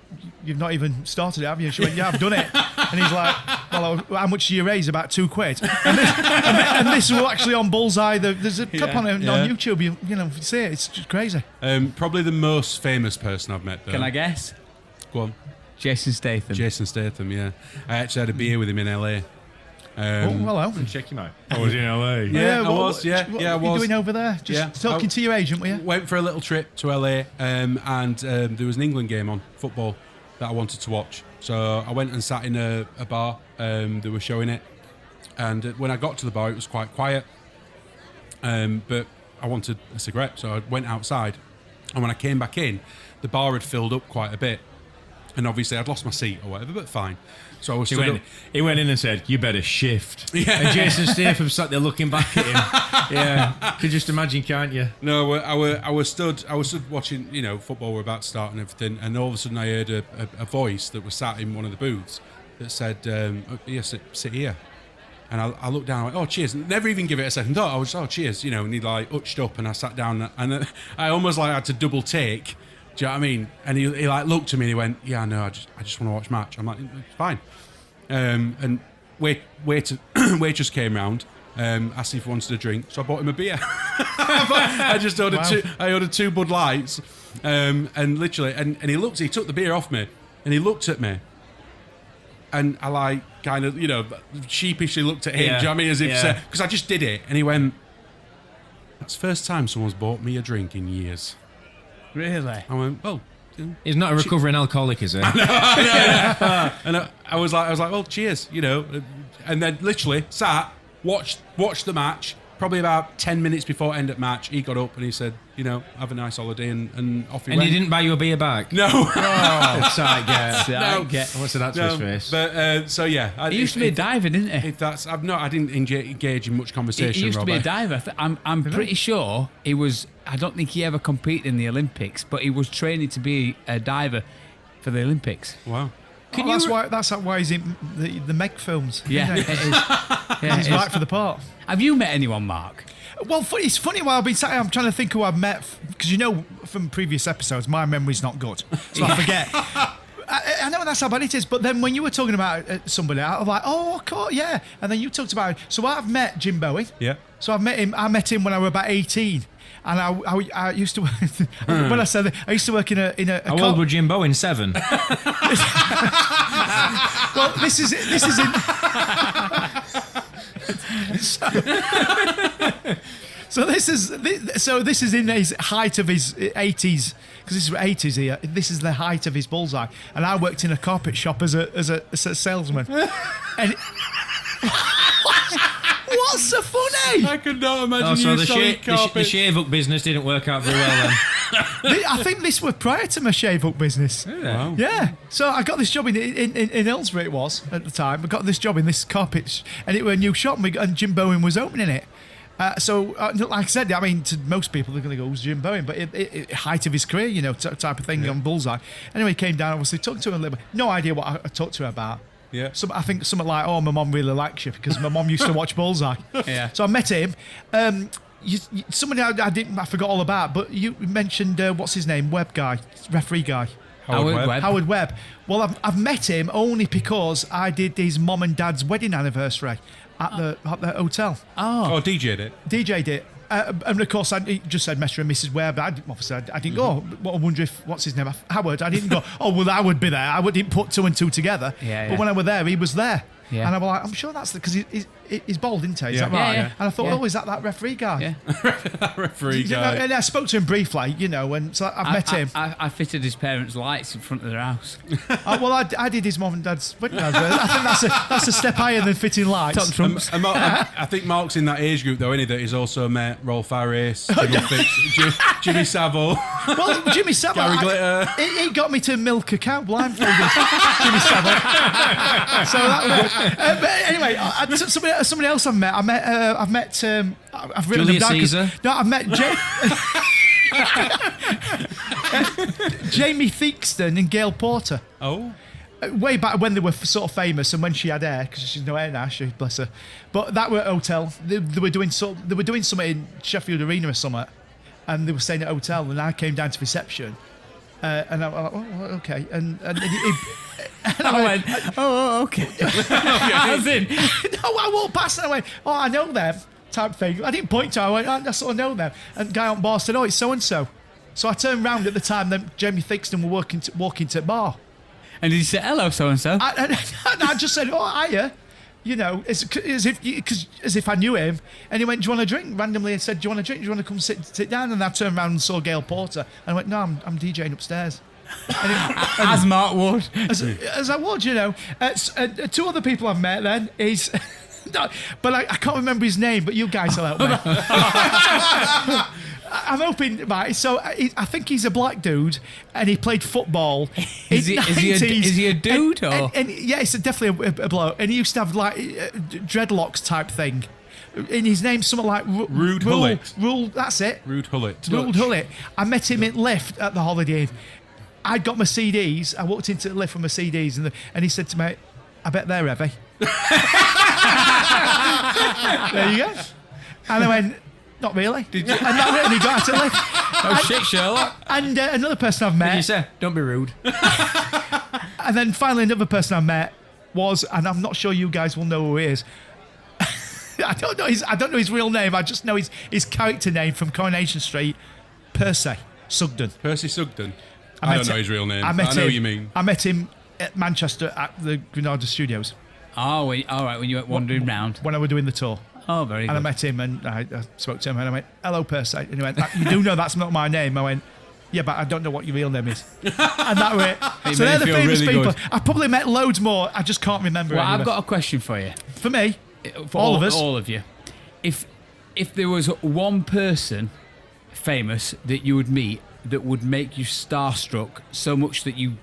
you've not even started it, have you?" She went, "Yeah, I've done it." And he's like, "Well, how much do you raise?" "About £2." And this was actually on Bullseye. There's a clip on YouTube. You know, see it. It's just crazy. Probably the most famous person I've met, though. Can I guess? Go on. Jason Statham. Yeah. I actually had a beer with him in LA. Hello. Check him out. I was in LA. Yeah, I was. What were you doing over there? Just talking to your agent, were you? Went for a little trip to LA, and there was an England game on, football, that I wanted to watch. So I went and sat in a bar. They were showing it, and when I got to the bar, it was quite quiet. But I wanted a cigarette, so I went outside. And when I came back in, the bar had filled up quite a bit. And obviously I'd lost my seat or whatever, but fine. So I was he went in and said, "You better shift." Yeah. And Jason Statham sat there looking back at him. Yeah. Could just imagine, can't you? No, I was stood watching, you know, football were about to start and everything, and all of a sudden I heard a voice that was sat in one of the booths that said, "Yes, sit here." And I looked down, I went, "Oh, cheers." Never even give it a second thought. I was, "Oh, cheers," you know, and he like hutched up, and I sat down, and I almost like had to double take. Do you know what I mean? And he like looked at me and he went, "Yeah, no, I just want to watch match." I'm like, "Fine." And waitress came round, asked if he wanted a drink, so I bought him a beer. I just ordered I ordered 2 Bud Lights, and literally, and he took the beer off me, and he looked at me, and I like kind of, you know, sheepishly looked at him. Do you know what I mean? As if because I just did it, and he went, "That's the first time someone's bought me a drink in years." Really? I went, "Oh." He's not a recovering alcoholic, is he? And I was like, "Well, cheers," you know. And then literally sat, watched the match. Probably about 10 minutes before end of match, he got up and he said, "You know, have a nice holiday," and off he went. And he didn't buy you a beer back? No. No. What's that to his face? But so yeah, He used to be a diver, didn't he? I didn't engage in much conversation. He used to be a diver. I'm pretty sure he was. I don't think he ever competed in the Olympics, but he was training to be a diver for the Olympics. Wow. That's why he's in the Meg films. Yeah, isn't it? it is. Yeah, he's right for the part. Have you met anyone, Mark? Well, it's funny while I've been sat here, I'm trying to think who I've met, because you know from previous episodes, my memory's not good, so I forget. I know that's how bad it is, but then when you were talking about somebody, I was like, oh, of course, yeah. And then you talked about, so I've met Jim Bowen. Yeah. So I met him when I was about 18. And I used to, when I said that, I used to work in a How old was Jim Bowen? 7. Well, this is in. So this is in his height of his 80s, because this is 80s here. This is the height of his bullseye, and I worked in a carpet shop as a salesman. And what's so funny? I could not imagine So selling carpet. the shave-up business didn't work out very well then. I think this was prior to my shave-up business. Wow. Yeah. So I got this job in Aylesbury, it was, at the time. I got this job in this carpet, and it was a new shop, and Jim Bowen was opening it. Like I said, I mean, to most people, they're going to go, who's Jim Bowen? But height of his career, type of thing on Bullseye. Anyway, he came down, obviously, talked to him a little bit. No idea what I talked to him about. Yeah. I think something like, my mum really likes you, because my mum used to watch Bullseye. Yeah. So I met him. Somebody I forgot all about, but you mentioned, what's his name? Webb guy, referee guy. Howard Webb. Well, I've met him only because I did his mum and dad's wedding anniversary at the hotel. Oh, DJ'd it. DJ'd it. And of course, he just said Mr. and Mrs. Webb. I didn't go. I wonder if, what's his name? Howard. I didn't go, I would be there. I didn't put 2 and 2 together. Yeah, but when I was there, he was there. Yeah. And I'm like, I'm sure that's because he's bald, isn't he? Is that Yeah. right? Yeah, yeah. And I thought, Yeah. is that referee guy? Yeah. That referee guy. And I spoke to him briefly, and so I've met him. I fitted his parents' lights in front of their house. I did his mum and dad's wedding anniversary. I think that's a step higher than fitting lights. Top trumps. I think Mark's in that age group, though, isn't he? That he's also met Rolf Harris, Jimmy Savile. Well, Jimmy Savile, Gary Glitter. He got me to milk a cow blindfolded. Jimmy Savile. So that but anyway, somebody else I've met. I've written Julius them down 'cause- Caesar? No, I've met Jamie Theakston and Gail Porter. Oh. Way back when they were sort of famous, and when she had hair, because she's no hair now, bless her. But that were at hotel. They were doing something in Sheffield Arena or something, and they were staying at hotel. And I came down to reception, and I was like, oh, okay. And I went, oh, okay. As in, no, I walked past and I went, oh, I know them, type thing. I didn't point to her, I went, I sort of know them. And the guy on bar said, oh, it's so and so. So I turned round at the time that Jamie Theakston were walking to the bar. and did you say hello, so and so? I just said, oh, hiya. As if I knew him. And he went, do you want a drink? Randomly and said, do you want a drink? Do you want to come sit down? And I turned around and saw Gail Porter. And I went, no, I'm DJing upstairs. As Mark would. As I would, 2 other people I've met then is... No, but I can't remember his name, but you guys will help me. I'm hoping, right, so I think he's a black dude, and he played football. Is he a dude, or? And yeah, it's definitely a bloke. And he used to have, like, dreadlocks type thing. And his name's something like... Rude Hullet. That's it. Rude Hullet. Rude Hullet. I met him in lift at the Holiday Inn. I'd got my CDs. I walked into the lift with my CDs, and he said to me, I bet they're heavy. There you go. And I went, not really. Did you? And he got out of the lift. Oh, shit, Sherlock. And another person I've What did you met. say? Don't be rude. And then finally another person I met was, and I'm not sure you guys will know who he is. I don't know his real name. I just know his character name from Coronation Street, Percy Sugden. Percy Sugden. I don't know his real name. I know what you mean. I met him at Manchester at the Granada Studios. Oh, all right, when you went wandering round. When I was doing the tour. Oh, very good. And I met him and I spoke to him and I went, hello, Percy. And he went, you do know that's not my name. I went, yeah, but I don't know what your real name is. And that way. So they're the famous really people. good. I've probably met loads more. I just can't remember. Well, any of I've them. got a question for you. For me, For all of us. All of you. If there was one person famous that you would meet that would make you starstruck so much that you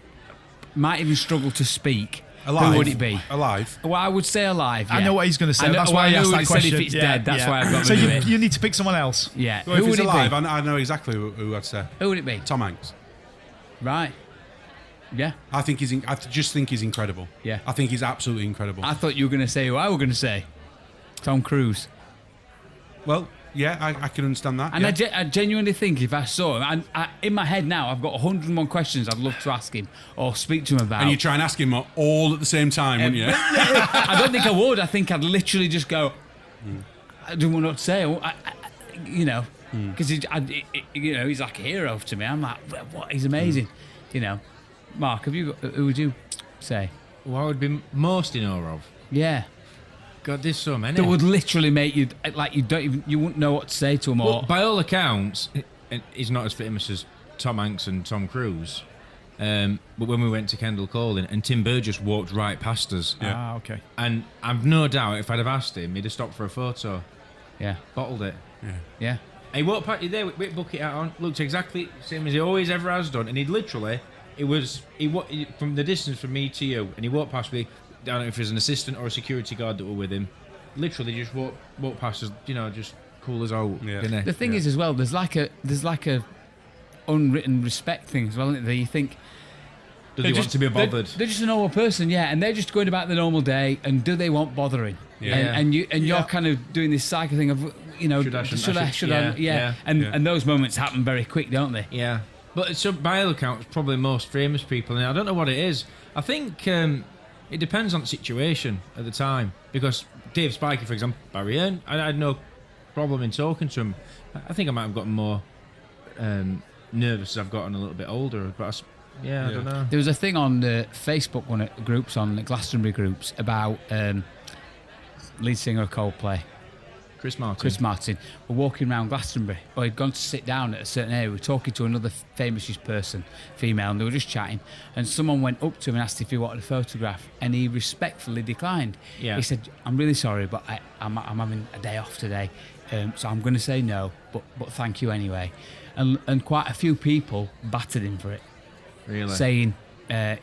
might even struggle to speak, Alive. who would it be? Alive. Well, I would say alive. I yeah. know what he's going to say. I know- That's well, why I I know asked he that said question. if it's dead, that's why I've got So to do it. you need to pick someone else. Yeah. Well, Who if would he's it alive, be? I know exactly who I'd say. Who would it be? Tom Hanks. Right. Yeah. I just think he's incredible. Yeah. I think he's absolutely incredible. I thought you were going to say who I were going to say. Tom Cruise. Well, Yeah, I can understand that. And yeah. I genuinely think if I saw him, in my head now, I've got 101 questions I'd love to ask him or speak to him about. And you try and ask him all at the same time, wouldn't you? I don't think I would. I think I'd literally just go, I don't know what to say. Because he's like a hero to me. I'm like, what? He's amazing. Mark, who would you say? What I would be most in awe of? Yeah. God, there's so many. That would literally make you like you wouldn't know what to say to him. Well, Or by all accounts, he's not as famous as Tom Hanks and Tom Cruise. But when we went to Kendall Calling, and Tim Burgess walked right past us. Yeah. Ah, okay. And I've no doubt if I'd have asked him, he'd have stopped for a photo, yeah, bottled it. yeah. He walked past you there with a bucket hat on, looked exactly the same as he always ever has done, and he'd literally, from the distance from me to you, and he walked past me. I don't know if it was an assistant or a security guard that were with him. Literally, just walked past us, just cool as out. Yeah. Didn't he? The thing is, as well, there's like a unwritten respect thing as well, isn't there? You think. Does he want to be bothered? They're just a normal person, yeah, and they're just going about their normal day. And do they want bothering? Yeah. And you're kind of doing this cycle thing of should I? Yeah. And those moments happen very quick, don't they? Yeah. But so by all accounts, probably most famous people, and I don't know what it is. I think it depends on the situation at the time. Because Dave Spiker, for example, Barry Hearn, I had no problem in talking to him. I think I might have gotten more nervous as I've gotten a little bit older. But I don't know. There was a thing on Facebook, one of the groups on the Glastonbury groups about lead singer of Coldplay, Chris Martin. We're walking around Glastonbury. Well, he'd gone to sit down at a certain area. We were talking to another famous person, female, and they were just chatting. And someone went up to him and asked if he wanted a photograph, and he respectfully declined. Yeah. He said, "I'm really sorry, but I'm having a day off today, so I'm going to say no. But thank you anyway." And quite a few people battered him for it. Really? Saying, who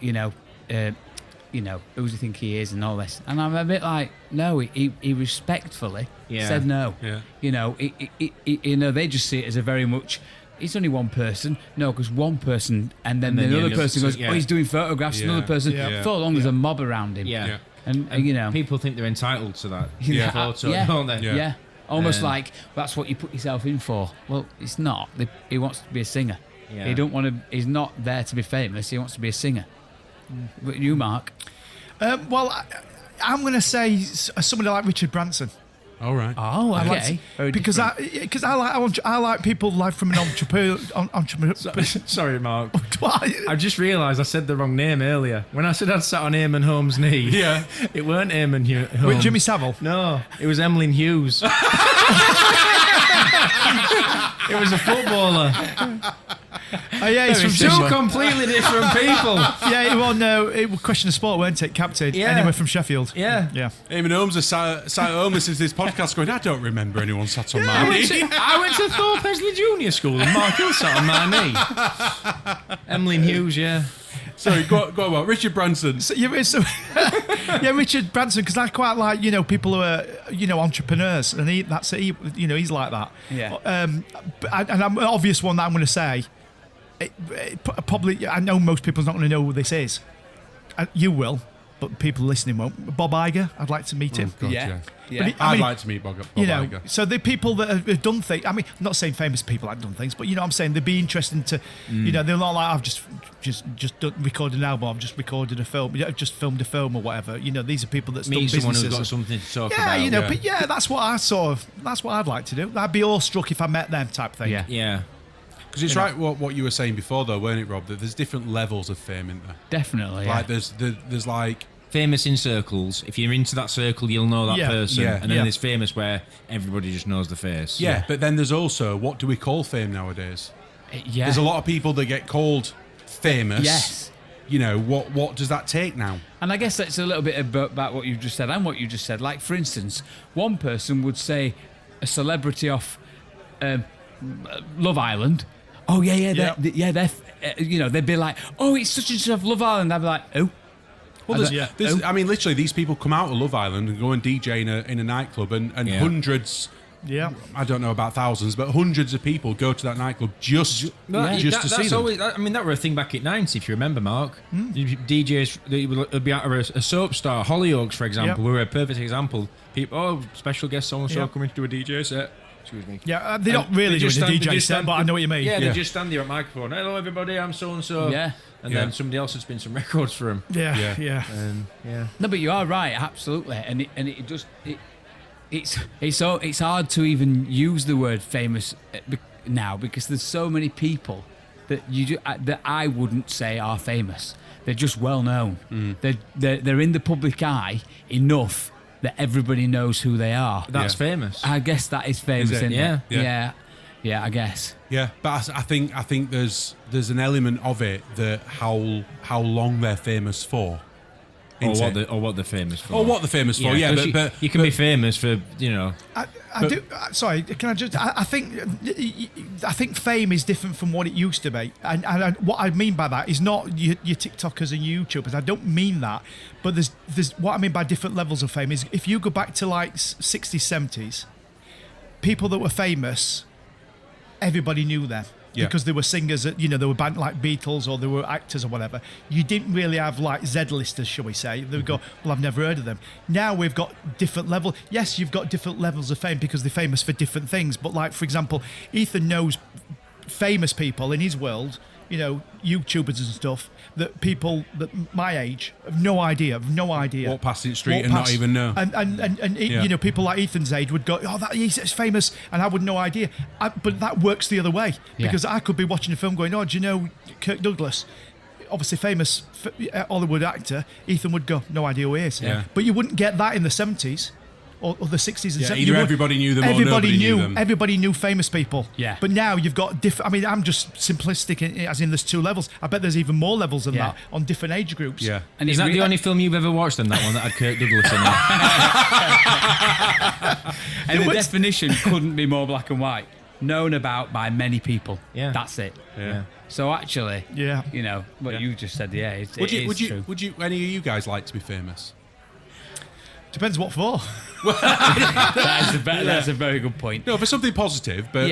do you think he is and all this? And I'm a bit like, no, he respectfully said no. Yeah. They just see it as a very much, it's only one person. No, because one person, and then another person goes, he's doing photographs, another person. Yeah. For long there's a mob around him. Yeah. And people think they're entitled to that photo, yeah, don't they? Yeah. Almost like that's what you put yourself in for. Well, it's not. He wants to be a singer. Yeah. He don't want to. He's not there to be famous. He wants to be a singer. But you, Mark? I'm going to say somebody like Richard Branson. All right. Oh, okay. Because I like people like from an entrepreneur. Sorry, Mark. Why? I just realised I said the wrong name earlier. When I said I'd sat on Eamon Holmes' knee, it weren't Eamon Holmes. With Jimmy Savile? No, it was Emlyn Hughes. It was a footballer. He's from two completely different people. Yeah, well, no, it was Question of Sport, weren't it? Captain. Yeah. Anyway, from Sheffield. Yeah. Eamon Holmes is sat at home listening to this podcast going, I don't remember anyone sat on my knee. I went to Thorpe Hesley Junior School and Mark Hill sat on my knee. Emlyn Hughes, yeah. Sorry, go on. Richard Branson. Richard Branson, because I quite like people who are entrepreneurs, and he's like that. Yeah. And I'm an obvious one that I'm going to say. Probably, I know most people's not going to know who this is. You will, but people listening won't. Bob Iger, I'd like to meet him. God, Yeah. But I'd like to meet Bob Iger. So the people that have done things, I mean, I'm not saying famous people have done things, but I'm saying they'd be interesting to, they're not like, I've just recorded an album, I've just recorded a film, I've just filmed a film or whatever. These are people that's done Meet businesses. someone who's got something to talk about. But that's what I'd like to do. I'd be awestruck if I met them type thing. Yeah. Because it's right what you were saying before, though, weren't it, Rob? That there's different levels of fame, isn't there? Definitely. Like there's like famous in circles. If you're into that circle, you'll know that person. Yeah. And then there's famous where everybody just knows the face. Yeah, but then there's also, what do we call fame nowadays? Yeah. There's a lot of people that get called famous. Yes. What does that take now? And I guess that's a little bit about what you just said and what you just said. Like, for instance, one person would say a celebrity off Love Island. Oh, they're they'd be like, oh, it's such and such of Love Island. I'd be like, oh. Well, I mean, literally, these people come out of Love Island and go and DJ in a nightclub, and hundreds Yeah. I don't know about thousands, but hundreds of people go to that nightclub just to see them. Always, I mean, that were a thing back at 90s, if you remember, Mark. DJs, it'd be out of a soap star, Hollyoaks, for example, were a perfect example. People, special guest so-and-so coming to do a DJ set. Excuse me. Yeah, they're not really doing a DJ set, but I know what you mean. Yeah, they just stand there at microphone. Hello, everybody, I'm so-and-so. Yeah. And then somebody else would spin some records for them. Yeah. No, but you are right, absolutely, and it's hard to even use the word famous now because there's so many people that that I wouldn't say are famous. They're just well known. They're in the public eye enough that everybody knows who they are. That's famous. I guess that is famous, isn't it? Yeah, I guess. Yeah, but I think there's an element of it that how long they're famous for, or what they're famous for. Or what they're famous for. Yeah, but you can be famous for I do. Sorry, can I just? I think fame is different from what it used to be, and what I mean by that is not your TikTokers and YouTubers. I don't mean that, but there's what I mean by different levels of fame is if you go back to like 60s, 70s, people that were famous, everybody knew them. Yeah. Because they were singers, they were band like Beatles or they were actors or whatever. You didn't really have like Z-listers, shall we say. They would go, well, I've never heard of them. Now we've got different level. Yes, you've got different levels of fame because they're famous for different things. But like, for example, Ethan knows famous people in his world, YouTubers and stuff, that people that my age have no idea. walk past the street and not even know. And people like Ethan's age would go, he's famous, and I would no idea. But that works the other way because I could be watching a film going, do you know Kirk Douglas? Obviously famous Hollywood actor. Ethan would go, no idea who he is. Yeah. But you wouldn't get that in the 70s. Or the 60s and 70s. Either everybody knew them or nobody knew them. Everybody knew famous people. Yeah. But now you've got different. I mean, I'm just simplistic, as in there's two levels. I bet there's even more levels than that on different age groups. Yeah. And is that the only film you've ever watched, then, that one that had Kirk Douglas in it? And the definition couldn't be more black and white. Known about by many people. Yeah. That's it. Yeah. So actually, what you just said, it is true. Would you any of you guys like to be famous? Depends what for. That's a very good point. No, for something positive, but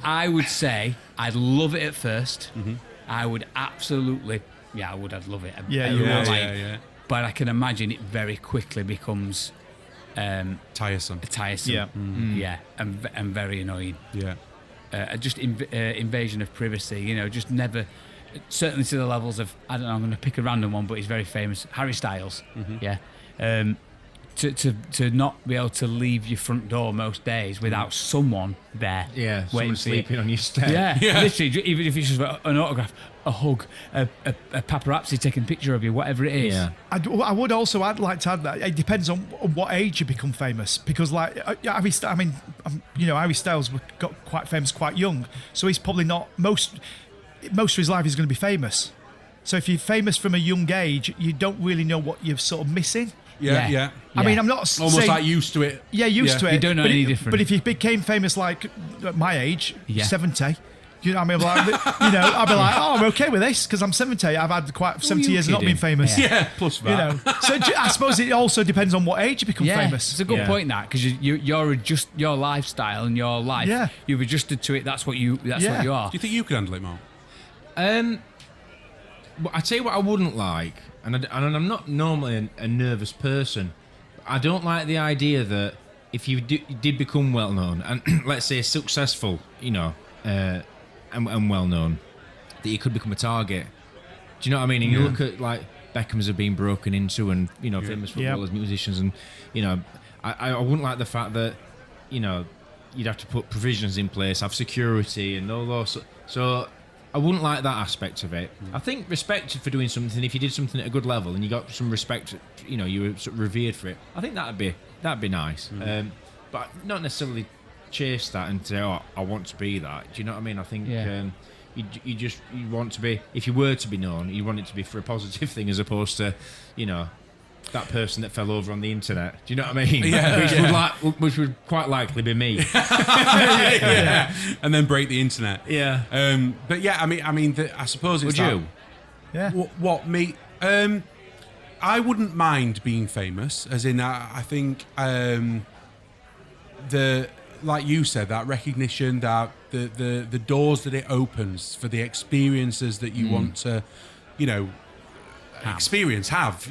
I would say I'd love it at 1st. Mm-hmm. I would absolutely, I'd love it. You would. But I can imagine it very quickly becomes tiresome. Yeah, and very annoying. Yeah, just invasion of privacy. Just never. Certainly to the levels of, I don't know, I'm going to pick a random one, but he's very famous. Harry Styles. Mm-hmm. Yeah. To not be able to leave your front door most days without someone there. Yeah, waiting someone sleeping on your step. Yeah, literally, even if it's just an autograph, a hug, a paparazzi taking a picture of you, whatever it is. Yeah. I would also like to add that it depends on what age you become famous, because like Harry Styles got quite famous quite young, so he's probably not most of his life is going to be famous. So if you're famous from a young age, you don't really know what you're sort of missing. Yeah. I mean, I'm not almost saying, like used to it. Yeah, used to it. You don't know any different. But if you became famous like at my age, 70, you know, I mean, like, I'd be like, I'm okay with this because I'm 70. I've had quite 70 years not being famous. Yeah, plus that. So I suppose it also depends on what age you become famous. It's a good point, that, because you're just your lifestyle and your life. Yeah. You've adjusted to it. That's what you are. Do you think you could handle it, Mark? Well, I tell you what I wouldn't like, and I'm not normally a nervous person. I don't like the idea that if you did become well known and let's say successful, and well known, that you could become a target. Do you know what I mean? And you look at like Beckhams have been broken into, and famous footballers, musicians, and I wouldn't like the fact that you'd have to put provisions in place, have security, and all those. So I wouldn't like that aspect of it. I think respected for doing something. If you did something at a good level and you got some respect, you were sort of revered for it. I think that'd be nice. But not necessarily chase that and say, "Oh, I want to be that." Do you know what I mean? I think you want to be. If you were to be known, you want it to be for a positive thing, as opposed to, that person that fell over on the internet. Do you know what I mean? Yeah. Which would quite likely be me. And then break the internet. Yeah. But yeah, I suppose it's. Would you? Yeah. What me? I wouldn't mind being famous. As in, I think the like you said, that recognition, that the doors that it opens for the experiences that you want to, have,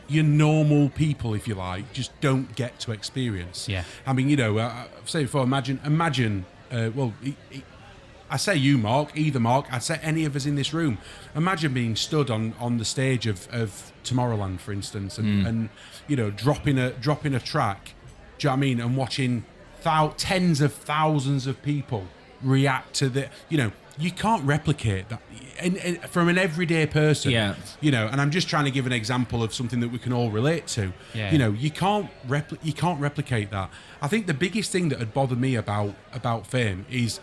your normal people, if you like, just don't get to experience. Yeah. I mean, I've said before, imagine, I say you, Mark, either Mark, I'd say any of us in this room. Imagine being stood on the stage of Tomorrowland, for instance, and dropping a track, do you know what I mean, and watching tens of thousands of people react to you can't replicate that from an everyday person. Yeah. And I'm just trying to give an example of something that we can all relate to. Yeah. You can't replicate that. I think the biggest thing that had bothered me about fame is,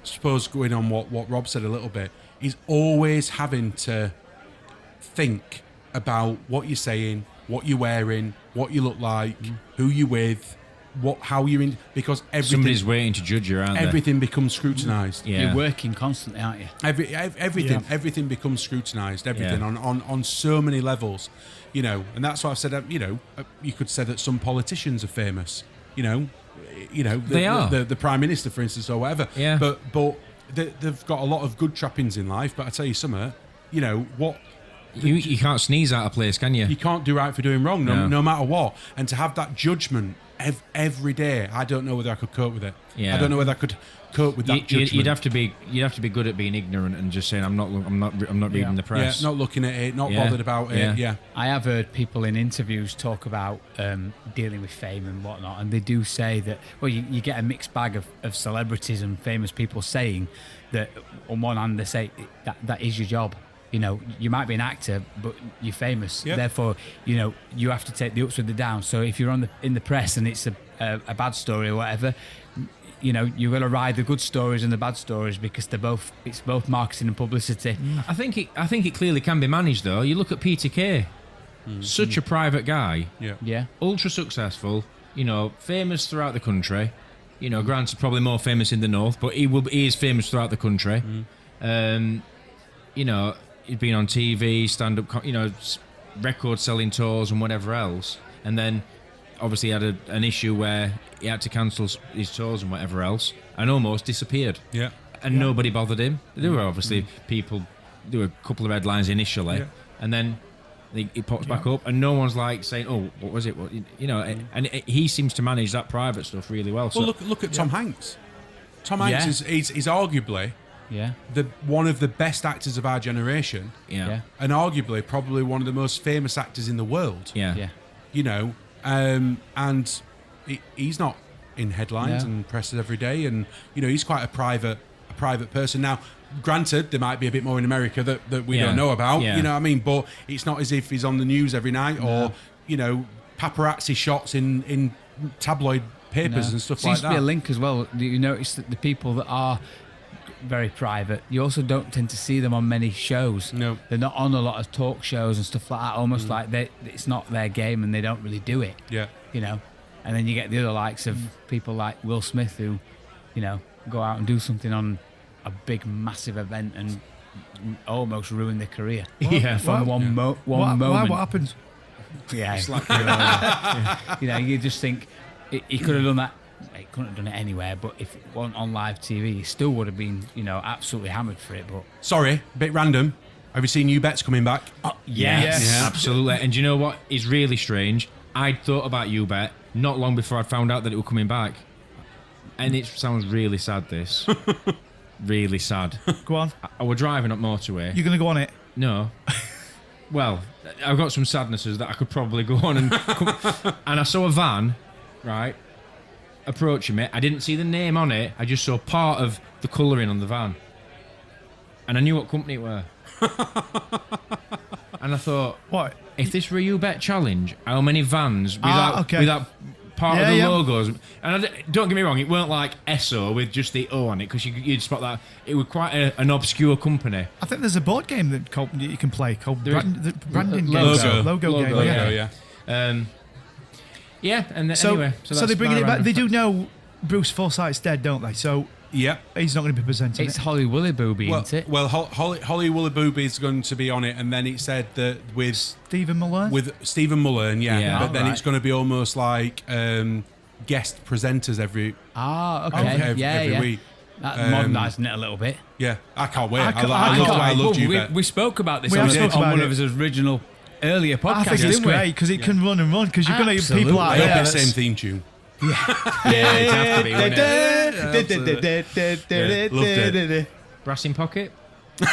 I suppose, going on what Rob said a little bit, is always having to think about what you're saying, what you're wearing, what you look like, who you're with, how you're in, because somebody's waiting to judge you, aren't they? Everything becomes scrutinised. You're working constantly, aren't you? Everything becomes scrutinised. Everything on so many levels, and that's why I've said you could say that some politicians are famous. They are the Prime Minister, for instance, or whatever. Yeah. But they've got a lot of good trappings in life. But I tell you something, what. You can't sneeze out of place, can you? You can't do right for doing wrong, no matter what. And to have that judgment every day, I don't know whether I could cope with it. Yeah. I don't know whether I could cope with that judgment. You'd have to be good at being ignorant and just saying I'm not reading the press. Yeah, not looking at it, not bothered about it. Yeah. I have heard people in interviews talk about dealing with fame and whatnot, and they do say that, well, you get a mixed bag of celebrities and famous people saying that on one hand they say that is your job. You might be an actor, but you're famous. Yep. Therefore, you have to take the ups with the downs. So if you're in the press and it's a bad story or whatever, you're going to ride the good stories and the bad stories because it's both marketing and publicity. I think it clearly can be managed though. You look at Peter Kay, such a private guy, ultra successful, famous throughout the country. Granted, probably more famous in the north, but he is famous throughout the country. He'd been on TV, stand-up, record-selling tours and whatever else. And then, obviously, had an issue where he had to cancel his tours and whatever else, and almost disappeared. Yeah. And nobody bothered him. There were obviously people, there were a couple of headlines initially, and then he pops back up, and no one's like saying, "Oh, what was it?" And he seems to manage that private stuff really well. Well, look at Tom Hanks. Tom Hanks is arguably... one of the best actors of our generation, and arguably probably one of the most famous actors in the world. And he's not in headlines and presses every day, and he's quite a private person. Now, granted, there might be a bit more in America that we don't know about. You know what I mean? But it's not as if he's on the news every night or paparazzi shots in tabloid papers and stuff like that. Seems to be a link as well. You notice that the people that are very private, you also don't tend to see them on many shows. No, they're not on a lot of talk shows and stuff like that. Almost like it's not their game and they don't really do it. And then you get the other likes of people like Will Smith who, go out and do something on a big massive event and almost ruin their career. From one moment. What happened? You just think he could have done that. He couldn't have done it anywhere, but if it wasn't on live TV, he still would have been, absolutely hammered for it. But sorry, a bit random. Have you seen You Bet's coming back? Yes, absolutely. And do you know what is really strange? I'd thought about You Bet not long before I found out that it was coming back, and it sounds really sad. This, really sad. Go on. I was driving up motorway. You're gonna go on it? No. Well, I've got some sadnesses that I could probably go on and I saw a van, right, approaching me. I didn't see the name on it. I just saw part of the colouring on the van. And I knew what company it were. And I thought, what? If this were a You Bet challenge, how many vans without part of the logos? And don't get me wrong, it weren't like Esso with just the O on it, because you'd spot that. It was quite an obscure company. I think there's a board game that you can play called Branding Logo Game. Yeah, and so, anyway. So they're bringing it back. They do know Bruce Forsyth's dead, don't they? So Yep. He's not going to be presenting It's it. Holly Willy Booby, Well, isn't it? well, Holly Willoughby is going to be on it, and then it said that with Stephen Muller? with Stephen Mullen, Yeah. but then Alright. it's going to be almost like guest presenters every Okay. week. That's modernising it a little bit. Yeah, I can't wait. I I, can't- I loved you. we spoke about this We on, have spoken on about one it. of his original earlier podcasts, I think it's didn't we? great because it can run and run because you're going to have people out I hope there. it's the same theme tune. Yeah, it'd have to be, wouldn't it? Loved it. Brass in pocket. Time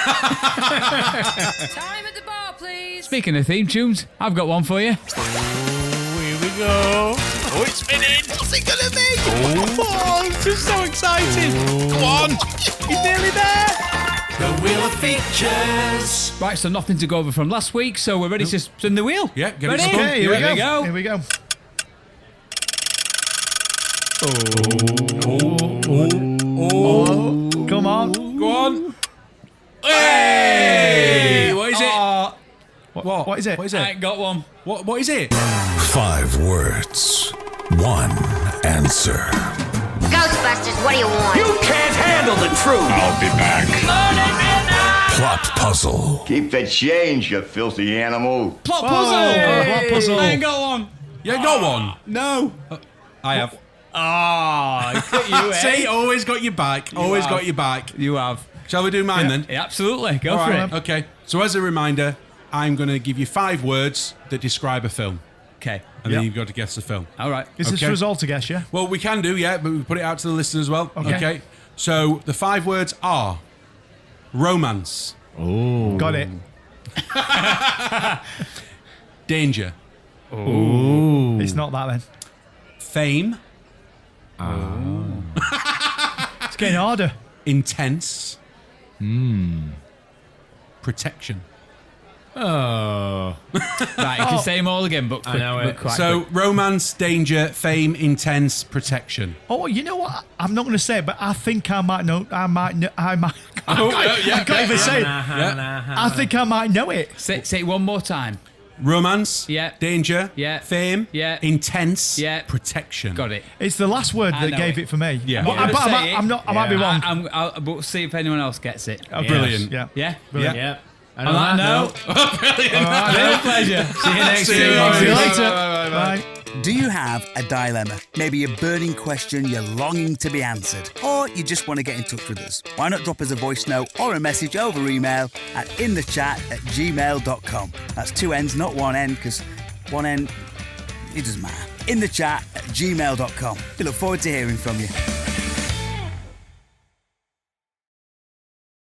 at the bar, please. Speaking of theme tunes, I've got one for you. Here we go. Oh, it's spinning. What's it gonna be? Oh, I'm just so excited. Come on. He's nearly there. The Wheel of Features. Right, so nothing to go over from last week, so we're ready to spin the wheel. Yeah, get it ready? spun. Okay, here we Here go. we go. Here we go. Come on. Go on. Hey! What is it? What is it? What is I it? ain't got one. What is it? 5 words, 1 answer. Ghostbusters, what do you want? You can't handle the truth. I'll be back. Plot puzzle. Keep the change, you filthy animal. Plot puzzle. Plot puzzle. I ain't got one. You got one. No. I have. You, See, always got your back. Always got your back. You have. Shall we do mine then? Yeah, absolutely. Go All for right. it. Okay. So as a reminder, I'm going to give you 5 words that describe a film, Okay. and then you've got to guess the film. All right. Is this Okay. for us all to guess, yeah? Well, we can do, yeah, but we put it out to the listeners as well. Okay. So the 5 words are romance, Got it. danger, It's not that then. fame, It's getting harder. intense, protection. Oh. Right, you can say them all again, but quick, know it. but quite So quick. romance, danger, fame, intense, protection. Oh, you know what? I'm not going to say it, but I think I might know. I might. I can't even say it. I think I might know it. Say it one more time. Romance, Yeah. danger, Yeah. fame, Yeah. intense, Yeah. protection. Got it. It's the last word I that know gave it. it for me. Yeah. But I'm I, gonna say it. I'm not. I might be wrong. I'll but see if anyone else gets it. Brilliant. Yeah. Yeah? Brilliant. Yeah. And On that note, real pleasure. See you next See you week. later. See you Bye, later. bye, bye, bye. Bye. Do you have a dilemma? Maybe a burning question you're longing to be answered? Or you just want to get in touch with us? Why not drop us a voice note or a message over email at innthechat@gmail.com. That's 2 N's, not 1 N, because 1 N, it doesn't matter. Innthechat@gmail.com. We look forward to hearing from you.